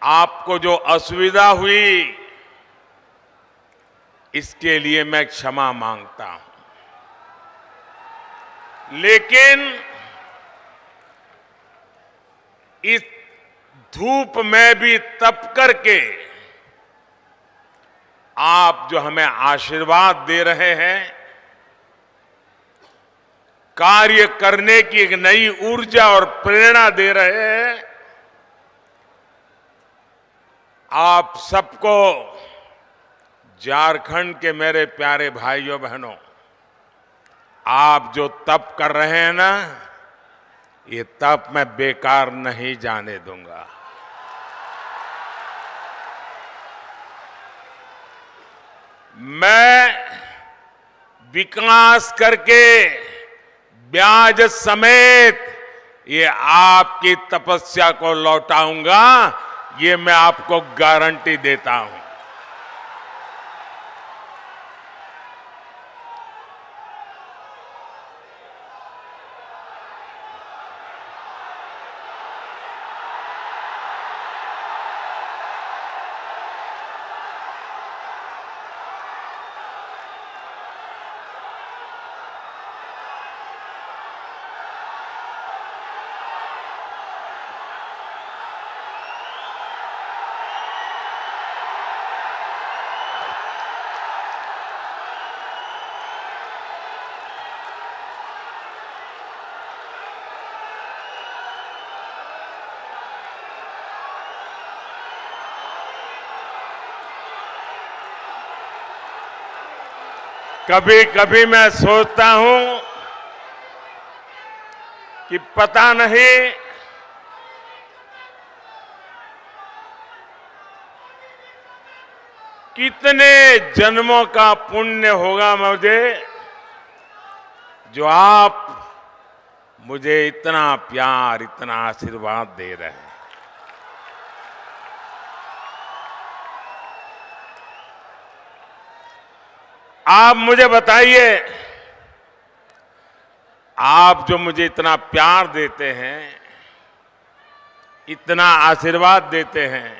आपको जो असुविधा हुई, इसके लिए मैं क्षमा मांगता हूं। लेकिन इस धूप में भी तप करके आप जो हमें आशीर्वाद दे रहे हैं, कार्य करने की एक नई ऊर्जा और प्रेरणा दे रहे हैं, आप सबको, झारखंड के मेरे प्यारे भाइयों बहनों, आप जो तप कर रहे हैं ना, ये तप मैं बेकार नहीं जाने दूंगा। मैं विकास करके ब्याज समेत ये आपकी तपस्या को लौटाऊंगा, ये मैं आपको गारंटी देता हूं। कभी कभी मैं सोचता हूं कि पता नहीं कितने जन्मों का पुण्य होगा मुझे, जो आप मुझे इतना प्यार, इतना आशीर्वाद दे रहे हैं। आप मुझे बताइए, आप जो मुझे इतना प्यार देते हैं, इतना आशीर्वाद देते हैं,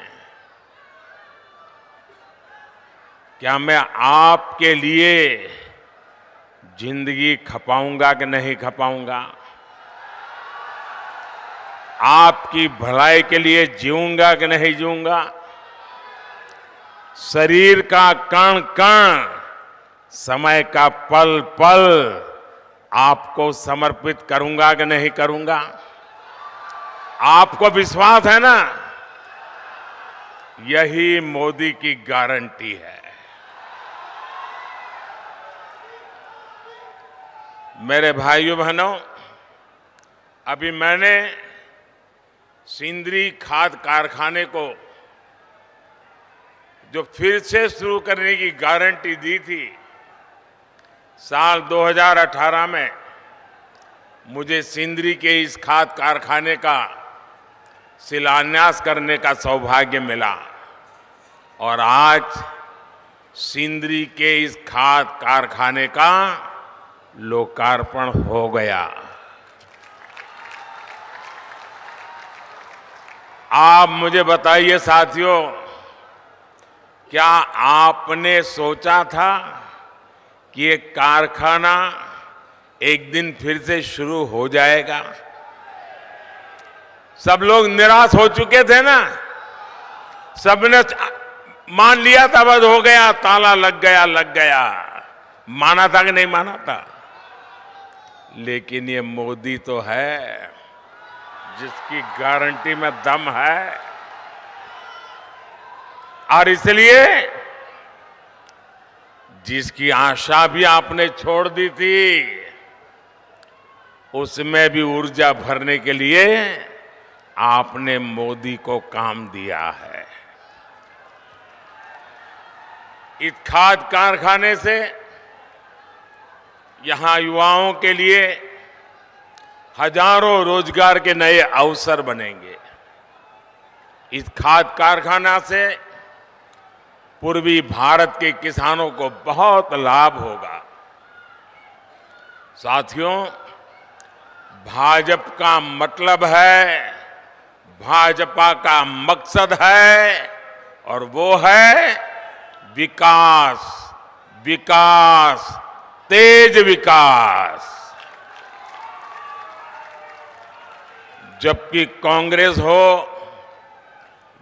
क्या मैं आपके लिए जिंदगी खपाऊंगा कि नहीं खपाऊंगा? आपकी भलाई के लिए जीऊंगा कि नहीं जीऊंगा? शरीर का कण कण, समय का पल पल आपको समर्पित करूंगा कि नहीं करूंगा? आपको विश्वास है ना? यही मोदी की गारंटी है। मेरे भाइयों बहनों, अभी मैंने सिंदरी खाद कारखाने को जो फिर से शुरू करने की गारंटी दी थी, साल 2018 में मुझे सिंदरी के इस खाद कारखाने का शिलान्यास करने का सौभाग्य मिला और आज सिंदरी के इस खाद कारखाने का लोकार्पण हो गया। आप मुझे बताइए साथियों, क्या आपने सोचा था कि ये कारखाना एक दिन फिर से शुरू हो जाएगा? सब लोग निराश हो चुके थे ना, सबने मान लिया था बस हो गया, ताला लग गया। माना था कि नहीं माना था? लेकिन ये मोदी तो है जिसकी गारंटी में दम है, और इसलिए जिसकी आशा भी आपने छोड़ दी थी, उसमें भी ऊर्जा भरने के लिए आपने मोदी को काम दिया है। इस खाद कारखाने से यहां युवाओं के लिए हजारों रोजगार के नए अवसर बनेंगे। इस खाद कारखाना से पूर्वी भारत के किसानों को बहुत लाभ होगा। साथियों, भाजपा का मतलब है, भाजपा का मकसद है, और वो है विकास, विकास, तेज विकास। जबकि कांग्रेस हो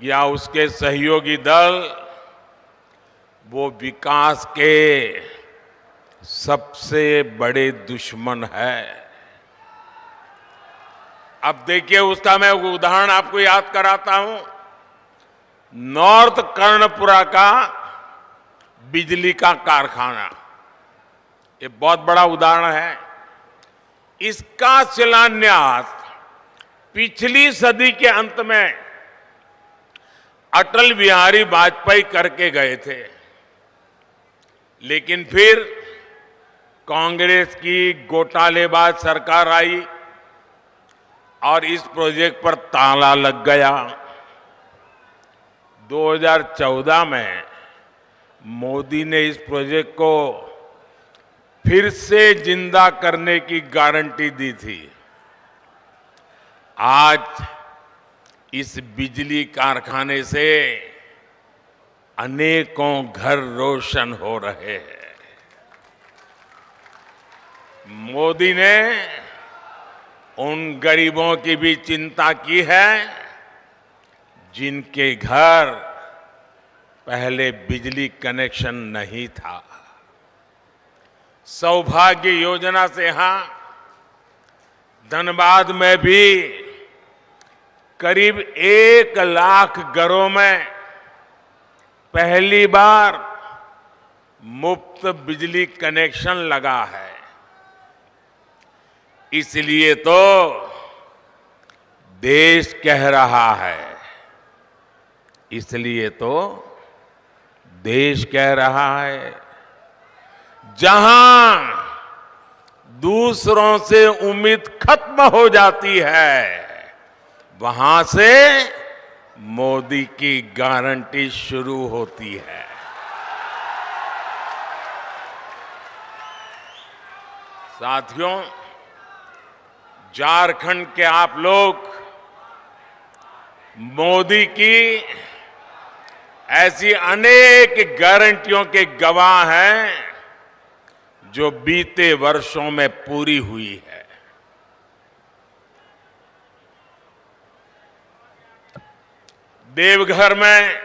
या उसके सहयोगी दल, वो विकास के सबसे बड़े दुश्मन है। अब देखिए, उसका मैं उदाहरण आपको याद कराता हूं। नॉर्थ कर्णपुरा का बिजली का कारखाना, ये बहुत बड़ा उदाहरण है। इसका शिलान्यास पिछली सदी के अंत में अटल बिहारी वाजपेयी करके गए थे, लेकिन फिर कांग्रेस की घोटालेबाज सरकार आई और इस प्रोजेक्ट पर ताला लग गया। 2014 में मोदी ने इस प्रोजेक्ट को फिर से जिंदा करने की गारंटी दी थी। आज इस बिजली कारखाने से अनेकों घर रोशन हो रहे हैं। मोदी ने उन गरीबों की भी चिंता की है जिनके घर पहले बिजली कनेक्शन नहीं था। सौभाग्य योजना से यहां धनबाद में भी करीब 1 लाख घरों में पहली बार मुफ्त बिजली कनेक्शन लगा है। इसलिए तो देश कह रहा है, इसलिए तो देश कह रहा है, जहां दूसरों से उम्मीद खत्म हो जाती है, वहां से मोदी की गारंटी शुरू होती है। साथियों, झारखंड के आप लोग मोदी की ऐसी अनेक गारंटियों के गवाह हैं जो बीते वर्षों में पूरी हुई है। देवघर में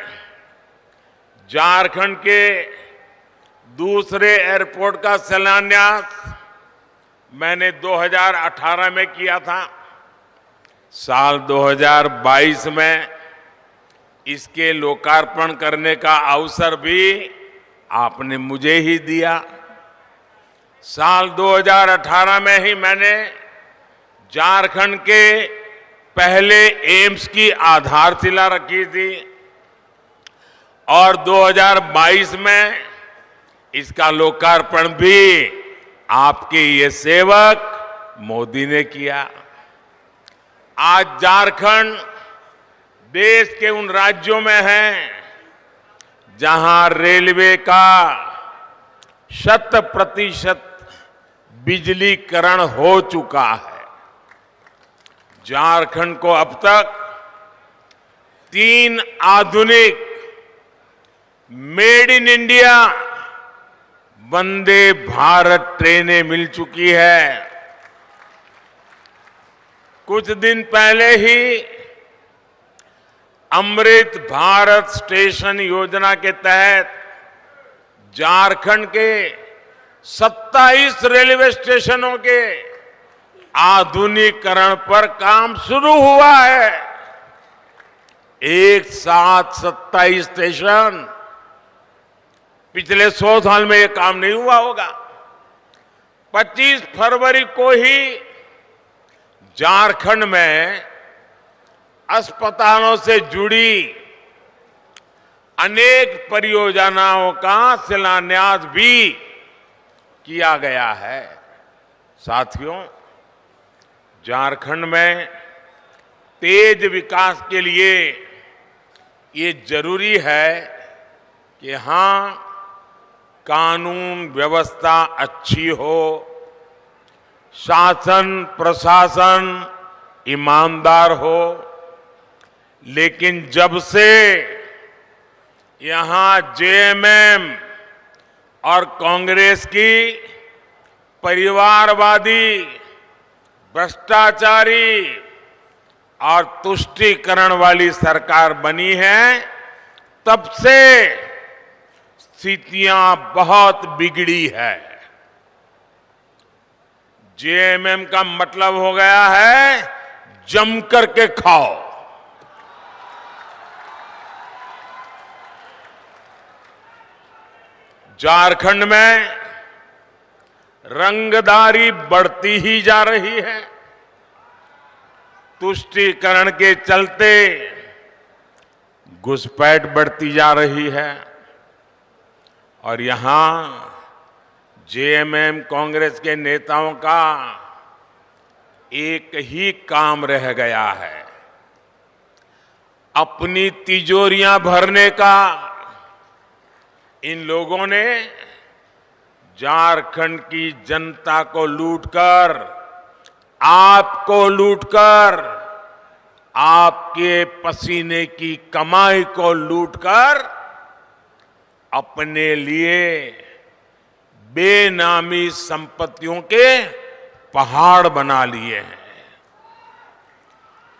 झारखंड के दूसरे एयरपोर्ट का शिलान्यास मैंने 2018 में किया था। साल 2022 में इसके लोकार्पण करने का अवसर भी आपने मुझे ही दिया। साल 2018 में ही मैंने झारखंड के पहले एम्स की आधारशिला रखी थी और 2022 में इसका लोकार्पण भी आपके ये सेवक मोदी ने किया। आज झारखंड देश के उन राज्यों में है जहां रेलवे का 100% बिजलीकरण हो चुका है। झारखंड को अब तक 3 आधुनिक made in India Vande Bharat ट्रेनें मिल चुकी है। कुछ दिन पहले ही अमृत भारत स्टेशन योजना के तहत झारखंड के 27 रेलवे स्टेशनों के आधुनिकीकरण पर काम शुरू हुआ है। एक साथ 27 स्टेशन, पिछले 100 साल में यह काम नहीं हुआ होगा। 25 फरवरी को ही झारखंड में अस्पतालों से जुड़ी अनेक परियोजनाओं का शिलान्यास भी किया गया है। साथियों, झारखंड में तेज विकास के लिए ये जरूरी है कि यहां कानून व्यवस्था अच्छी हो, शासन प्रशासन ईमानदार हो। लेकिन जब से यहां जेएमएम और कांग्रेस की परिवारवादी, भ्रष्टाचारी और तुष्टीकरण वाली सरकार बनी है, तब से स्थितियां बहुत बिगड़ी है। जेएमएम का मतलब हो गया है जम करके खाओ। झारखंड में रंगदारी बढ़ती ही जा रही है। तुष्टीकरण के चलते घुसपैठ बढ़ती जा रही है और यहां जेएमएम कांग्रेस के नेताओं का एक ही काम रह गया है, अपनी तिजोरियां भरने का। इन लोगों ने झारखंड की जनता को लूटकर, आपको लूटकर, आपके पसीने की कमाई को लूटकर अपने लिए बेनामी संपत्तियों के पहाड़ बना लिए हैं।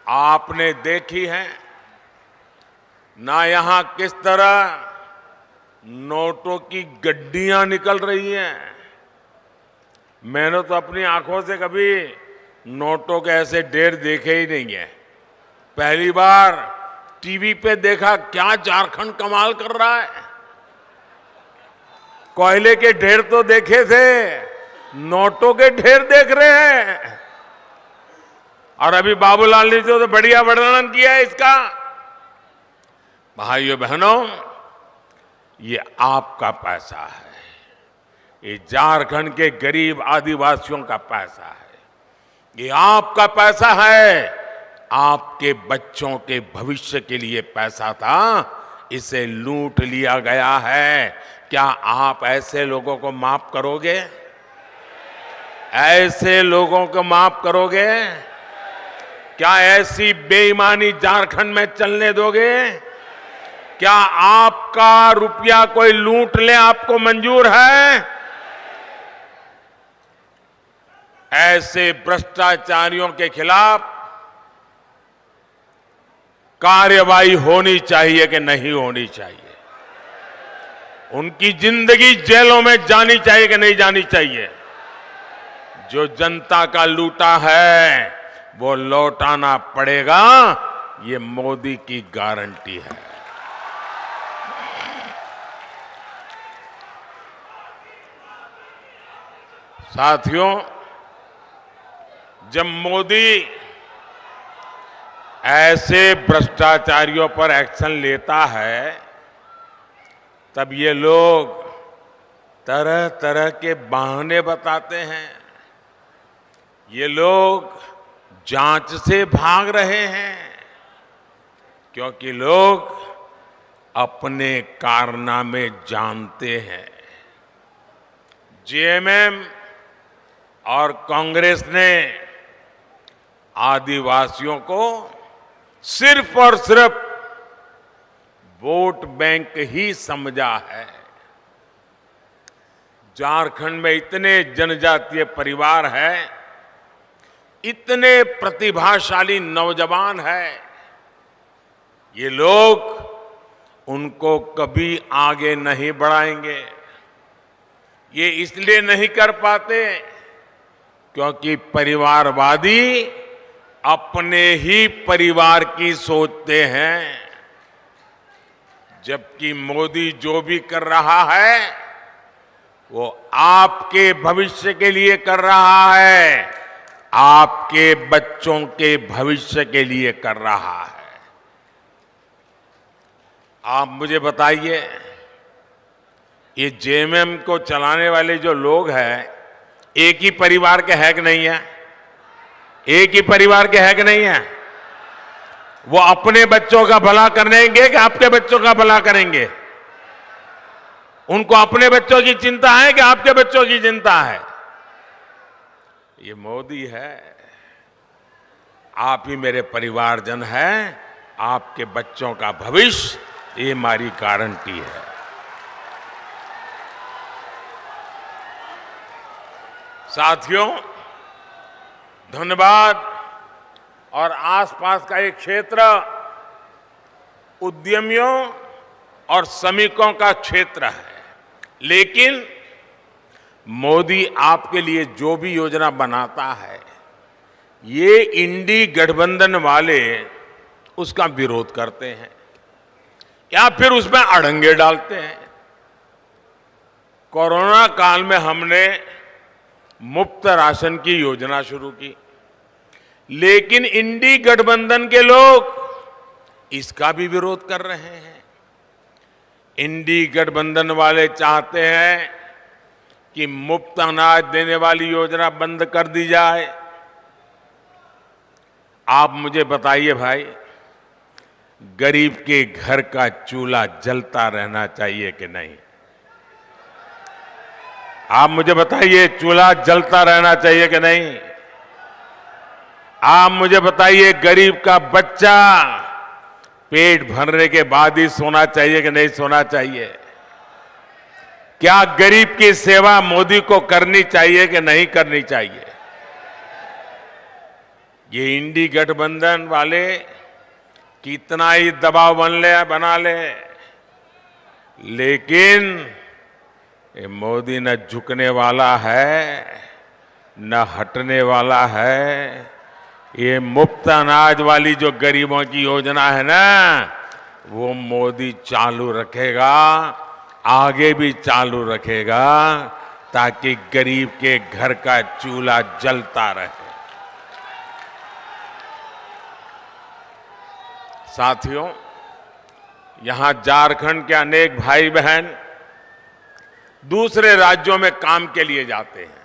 आपने देखी है ना यहां किस तरह नोटों की गड्डियां निकल रही हैं। मैंने तो अपनी आंखों से कभी नोटों के ऐसे ढेर देखे ही नहीं है। पहली बार टीवी पे देखा, क्या झारखंड कमाल कर रहा है। कोयले के ढेर तो देखे थे, नोटों के ढेर देख रहे हैं। और अभी बाबूलाल ने तो बढ़िया वर्णन किया है इसका। भाइयों बहनों, ये आपका पैसा है, ये झारखंड के गरीब आदिवासियों का पैसा है, ये आपका पैसा है। आपके बच्चों के भविष्य के लिए पैसा था, इसे लूट लिया गया है। क्या आप ऐसे लोगों को माफ करोगे? ऐसे लोगों को माफ करोगे? क्या ऐसी बेईमानी झारखंड में चलने दोगे? क्या आपका रुपया कोई लूट ले आपको मंजूर है? ऐसे भ्रष्टाचारियों के खिलाफ कार्रवाई होनी चाहिए कि नहीं होनी चाहिए? उनकी जिंदगी जेलों में जानी चाहिए कि नहीं जानी चाहिए? जो जनता का लूटा है वो लौटाना पड़ेगा, ये मोदी की गारंटी है। साथियों, जब मोदी ऐसे भ्रष्टाचारियों पर एक्शन लेता है, तब ये लोग तरह तरह के बहाने बताते हैं। ये लोग जांच से भाग रहे हैं क्योंकि लोग अपने कारनामे जानते हैं। जेएमएम और कांग्रेस ने आदिवासियों को सिर्फ और सिर्फ वोट बैंक ही समझा है। झारखंड में इतने जनजातीय परिवार हैं, इतने प्रतिभाशाली नौजवान हैं, ये लोग उनको कभी आगे नहीं बढ़ाएंगे। ये इसलिए नहीं कर पाते क्योंकि परिवारवादी अपने ही परिवार की सोचते हैं, जबकि मोदी जो भी कर रहा है वो आपके भविष्य के लिए कर रहा है, आपके बच्चों के भविष्य के लिए कर रहा है। आप मुझे बताइए, ये जेएमएम को चलाने वाले जो लोग हैं, एक ही परिवार के है कि नहीं है? एक ही परिवार के है कि नहीं है? वो अपने बच्चों का भला करेंगे कि आपके बच्चों का भला करेंगे? उनको अपने बच्चों की चिंता है कि आपके बच्चों की चिंता है? ये मोदी है। आप ही मेरे परिवारजन हैं, आपके बच्चों का भविष्य, ये हमारी गारंटी है। साथियों, धनबाद और आसपास का एक क्षेत्र उद्यमियों और श्रमिकों का क्षेत्र है, लेकिन मोदी आपके लिए जो भी योजना बनाता है, ये इंडी गठबंधन वाले उसका विरोध करते हैं या फिर उसमें अड़ंगे डालते हैं। कोरोना काल में हमने मुफ्त राशन की योजना शुरू की, लेकिन इंडी गठबंधन के लोग इसका भी विरोध कर रहे हैं। इंडी गठबंधन वाले चाहते हैं कि मुफ्त अनाज देने वाली योजना बंद कर दी जाए। आप मुझे बताइए भाई, गरीब के घर का चूल्हा जलता रहना चाहिए कि नहीं? आप मुझे बताइए, चूल्हा जलता रहना चाहिए कि नहीं? आप मुझे बताइए, गरीब का बच्चा पेट भरने के बाद ही सोना चाहिए कि नहीं सोना चाहिए? क्या गरीब की सेवा मोदी को करनी चाहिए कि नहीं करनी चाहिए? ये इंडी गठबंधन वाले कितना ही दबाव बना ले, लेकिन ये मोदी न झुकने वाला है न हटने वाला है। ये मुफ्त अनाज वाली जो गरीबों की योजना है ना, वो मोदी चालू रखेगा, आगे भी चालू रखेगा, ताकि गरीब के घर का चूल्हा जलता रहे। साथियों, यहां झारखंड के अनेक भाई बहन दूसरे राज्यों में काम के लिए जाते हैं।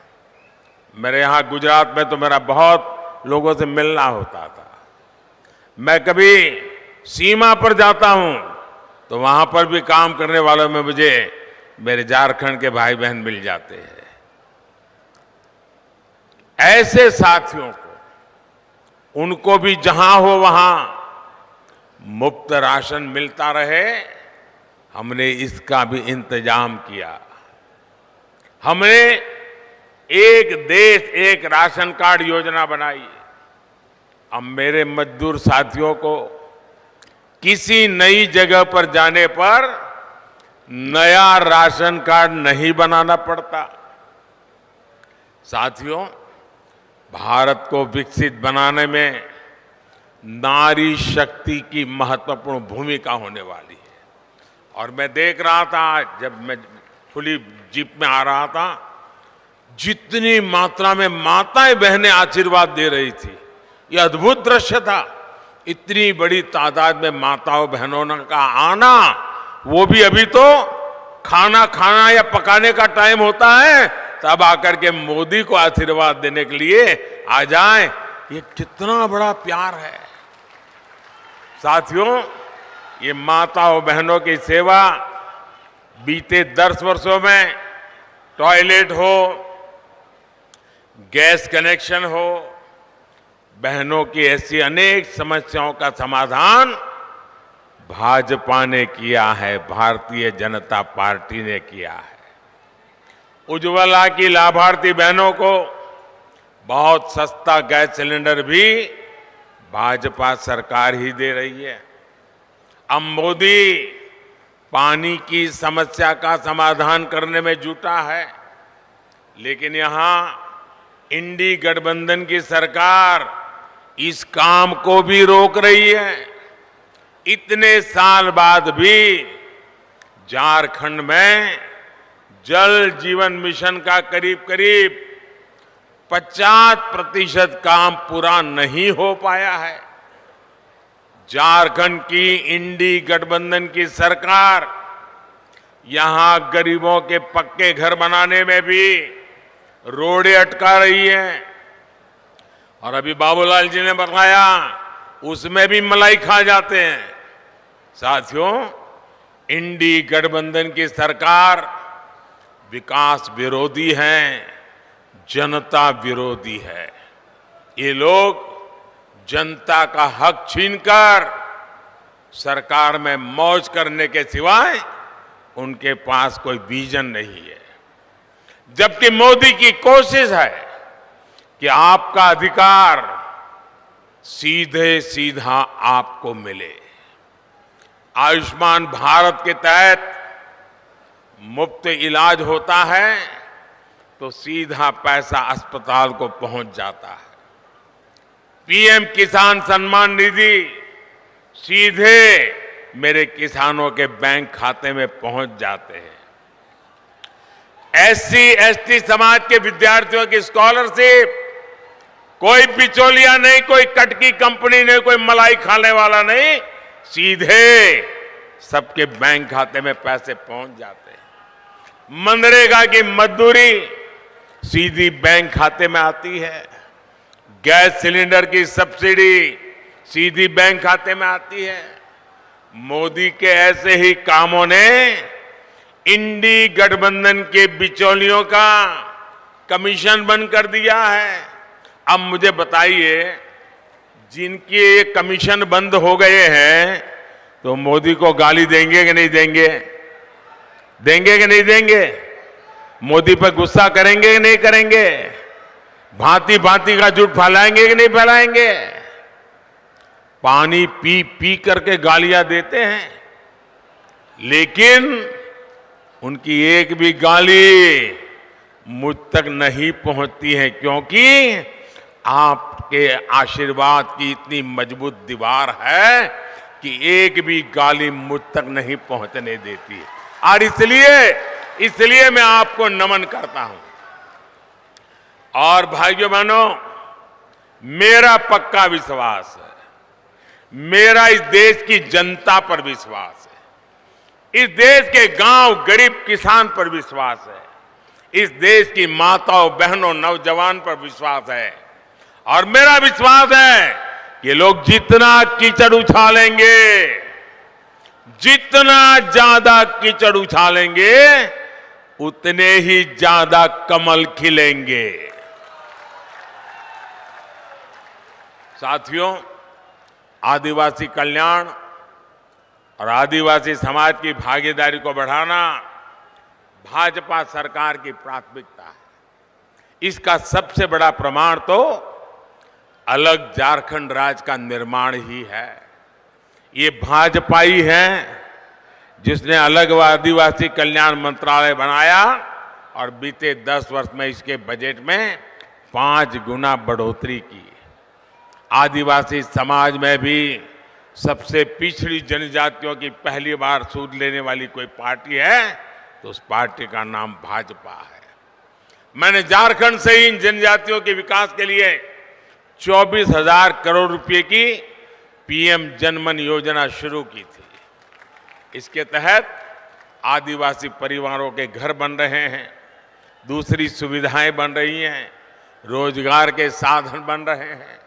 मेरे यहां गुजरात में तो मेरा बहुत लोगों से मिलना होता था। मैं कभी सीमा पर जाता हूं तो वहां पर भी काम करने वालों में मुझे मेरे झारखंड के भाई बहन मिल जाते हैं। ऐसे साथियों को, उनको भी जहां हो वहां मुफ्त राशन मिलता रहे, हमने इसका भी इंतजाम किया। हमने एक देश एक राशन कार्ड योजना बनाई। अब मेरे मजदूर साथियों को किसी नई जगह पर जाने पर नया राशन कार्ड नहीं बनाना पड़ता। साथियों, भारत को विकसित बनाने में नारी शक्ति की महत्वपूर्ण भूमिका होने वाली है। और मैं देख रहा था, जब मैं खुली जीप में आ रहा था, जितनी मात्रा में माताएं बहनें आशीर्वाद दे रही थी, यह अद्भुत दृश्य था। इतनी बड़ी तादाद में माताओं बहनों का आना, वो भी अभी तो खाना खाना या पकाने का टाइम होता है, तब आकर के मोदी को आशीर्वाद देने के लिए आ जाएं, ये कितना बड़ा प्यार है। साथियों, ये माताओं बहनों की सेवा बीते 10 वर्षों में टॉयलेट हो, गैस कनेक्शन हो, बहनों की ऐसी अनेक समस्याओं का समाधान भाजपा ने किया है, भारतीय जनता पार्टी ने किया है। उज्ज्वला की लाभार्थी बहनों को बहुत सस्ता गैस सिलेंडर भी भाजपा सरकार ही दे रही है। अब मोदी पानी की समस्या का समाधान करने में जुटा है, लेकिन यहां इंडी गठबंधन की सरकार इस काम को भी रोक रही है। इतने साल बाद भी झारखंड में जल जीवन मिशन का करीब करीब 50% काम पूरा नहीं हो पाया है। झारखंड की इंडी गठबंधन की सरकार यहां गरीबों के पक्के घर बनाने में भी रोड़े अटका रही है, और अभी बाबूलाल जी ने बताया उसमें भी मलाई खा जाते हैं। साथियों, इंडी गठबंधन की सरकार विकास विरोधी है, जनता विरोधी है। ये लोग जनता का हक छीनकर सरकार में मौज करने के सिवाय उनके पास कोई विजन नहीं है। जबकि मोदी की कोशिश है कि आपका अधिकार सीधे सीधा आपको मिले। आयुष्मान भारत के तहत मुफ्त इलाज होता है तो सीधा पैसा अस्पताल को पहुंच जाता है। पीएम किसान सम्मान निधि सीधे मेरे किसानों के बैंक खाते में पहुंच जाते हैं। एससी एसटी समाज के विद्यार्थियों की स्कॉलरशिप, कोई बिचौलिया नहीं, कोई कटकी कंपनी नहीं, कोई मलाई खाने वाला नहीं, सीधे सबके बैंक खाते में पैसे पहुंच जाते हैं। मनरेगा की मजदूरी सीधी बैंक खाते में आती है। गैस सिलेंडर की सब्सिडी सीधी बैंक खाते में आती है। मोदी के ऐसे ही कामों ने इंडी गठबंधन के बिचौलियों का कमीशन बंद कर दिया है। अब मुझे बताइए, जिनके कमीशन बंद हो गए हैं तो मोदी को गाली देंगे कि नहीं देंगे? देंगे कि नहीं देंगे? मोदी पर गुस्सा करेंगे कि नहीं करेंगे? भांति भांति का झूठ फैलाएंगे कि नहीं फैलाएंगे? पानी पी पी करके गालियां देते हैं, लेकिन उनकी एक भी गाली मुझ तक नहीं पहुंचती है, क्योंकि आपके आशीर्वाद की इतनी मजबूत दीवार है कि एक भी गाली मुझ तक नहीं पहुंचने देती है। और इसलिए मैं आपको नमन करता हूं। और भाइयों बहनों, मेरा पक्का विश्वास है, मेरा इस देश की जनता पर विश्वास है, इस देश के गांव गरीब किसान पर विश्वास है, इस देश की माताओं बहनों नौजवान पर विश्वास है। और मेरा विश्वास है कि लोग जितना कीचड़ उछालेंगे, जितना ज्यादा कीचड़ उछालेंगे, उतने ही ज्यादा कमल खिलेंगे। साथियों, आदिवासी कल्याण और आदिवासी समाज की भागीदारी को बढ़ाना भाजपा सरकार की प्राथमिकता है। इसका सबसे बड़ा प्रमाण तो अलग झारखंड राज्य का निर्माण ही है। ये भाजपा ही है जिसने अलग व आदिवासी कल्याण मंत्रालय बनाया और बीते 10 वर्ष में इसके बजट में 5 गुना बढ़ोतरी की। आदिवासी समाज में भी सबसे पिछड़ी जनजातियों की पहली बार सूद लेने वाली कोई पार्टी है तो उस पार्टी का नाम भाजपा है। मैंने झारखंड से ही इन जनजातियों के विकास के लिए 24,000 करोड़ रुपए की पीएम जनमन योजना शुरू की थी। इसके तहत आदिवासी परिवारों के घर बन रहे हैं, दूसरी सुविधाएं बन रही हैं, रोजगार के साधन बन रहे हैं।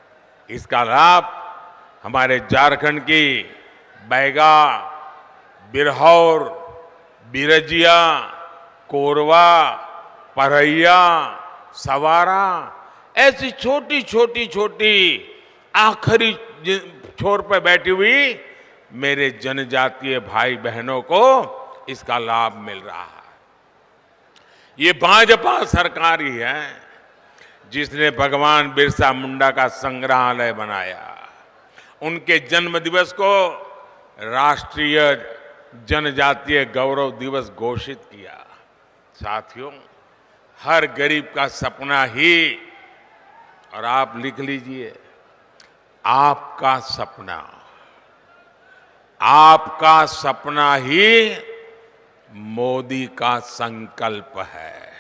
इसका लाभ हमारे झारखंड की बैगा, बिरहौर, बिरजिया, कोरवा, परैया, सवारा, ऐसी छोटी छोटी आखिरी छोर पर बैठी हुई मेरे जनजातीय भाई बहनों को इसका लाभ मिल रहा है। ये भाजपा सरकार ही है जिसने भगवान बिरसा मुंडा का संग्रहालय बनाया, उनके जन्म दिवस को राष्ट्रीय जनजातीय गौरव दिवस घोषित किया। साथियों, हर गरीब का सपना ही, और आप लिख लीजिए, आपका सपना ही मोदी का संकल्प है।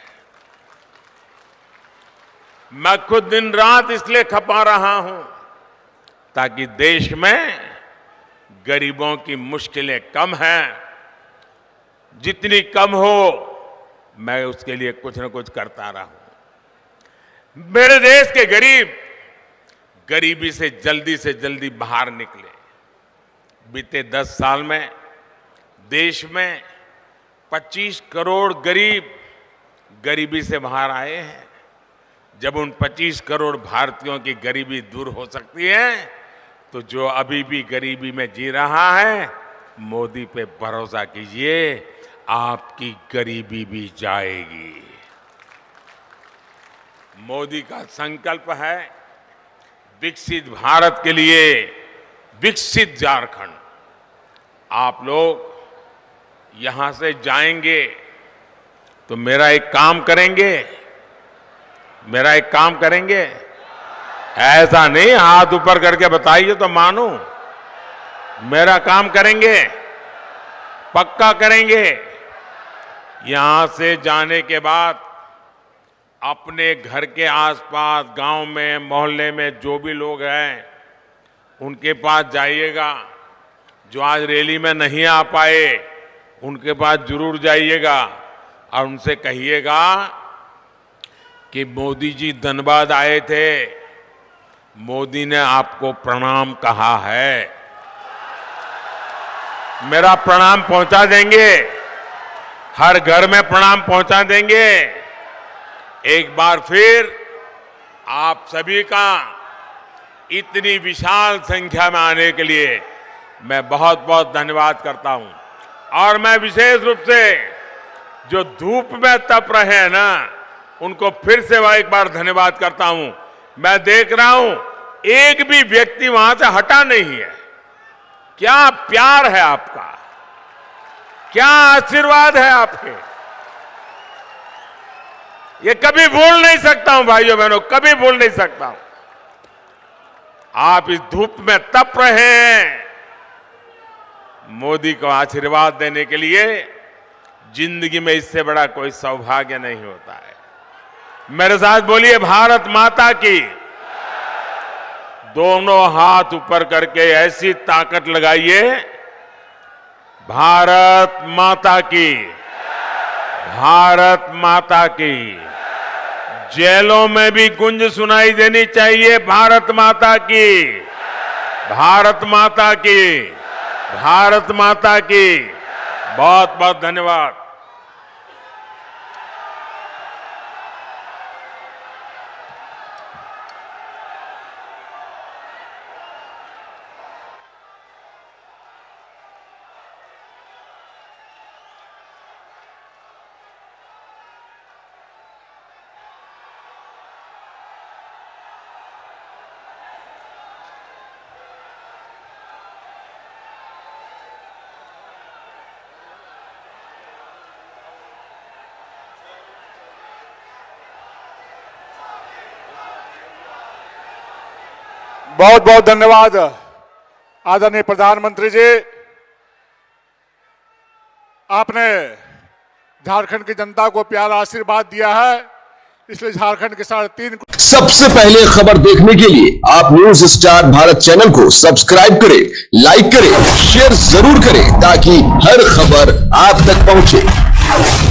मैं खुद दिन रात इसलिए खपा रहा हूं ताकि देश में गरीबों की मुश्किलें कम हैं, जितनी कम हो मैं उसके लिए कुछ न कुछ करता रहूं। मेरे देश के गरीब गरीबी से जल्दी बाहर निकले। बीते 10 साल में देश में 25 करोड़ गरीब गरीबी से बाहर आए हैं। जब उन 25 करोड़ भारतीयों की गरीबी दूर हो सकती है तो जो अभी भी गरीबी में जी रहा है, मोदी पे भरोसा कीजिए, आपकी गरीबी भी जाएगी। मोदी का संकल्प है विकसित भारत के लिए विकसित झारखंड। आप लोग यहां से जाएंगे तो मेरा एक काम करेंगे, ऐसा नहीं हाथ ऊपर करके बताइए तो मानूं। मेरा काम करेंगे, पक्का करेंगे। यहां से जाने के बाद अपने घर के आसपास, गांव में, मोहल्ले में जो भी लोग हैं उनके पास जाइएगा। जो आज रैली में नहीं आ पाए उनके पास जरूर जाइएगा और उनसे कहिएगा कि मोदी जी धनबाद आए थे, मोदी ने आपको प्रणाम कहा है। मेरा प्रणाम पहुंचा देंगे, हर घर में प्रणाम पहुंचा देंगे। एक बार फिर आप सभी का इतनी विशाल संख्या में आने के लिए मैं बहुत बहुत धन्यवाद करता हूं। और मैं विशेष रूप से जो धूप में तप रहे हैं ना, उनको फिर से एक बार धन्यवाद करता हूं। मैं देख रहा हूं एक भी व्यक्ति वहां से हटा नहीं है। क्या प्यार है आपका, क्या आशीर्वाद है आपके, ये कभी भूल नहीं सकता हूं भाइयों बहनों, कभी भूल नहीं सकता हूं। आप इस धूप में तप रहे हैं, मोदी को आशीर्वाद देने के लिए जिंदगी में इससे बड़ा कोई सौभाग्य नहीं होता है। मेरे साथ बोलिए भारत माता की। दोनों हाथ ऊपर करके ऐसी ताकत लगाइए, भारत माता की, भारत माता की। जेलों में भी गुंज सुनाई देनी चाहिए, भारत माता की, भारत माता की, भारत माता की। बहुत बहुत धन्यवाद। बहुत बहुत धन्यवाद आदरणीय प्रधानमंत्री जी। आपने झारखंड की जनता को प्यारा आशीर्वाद दिया है इसलिए झारखंड के 3.5 सबसे पहले खबर देखने के लिए आप न्यूज स्टार भारत चैनल को सब्सक्राइब करें, लाइक करें, शेयर जरूर करें ताकि हर खबर आप तक पहुंचे।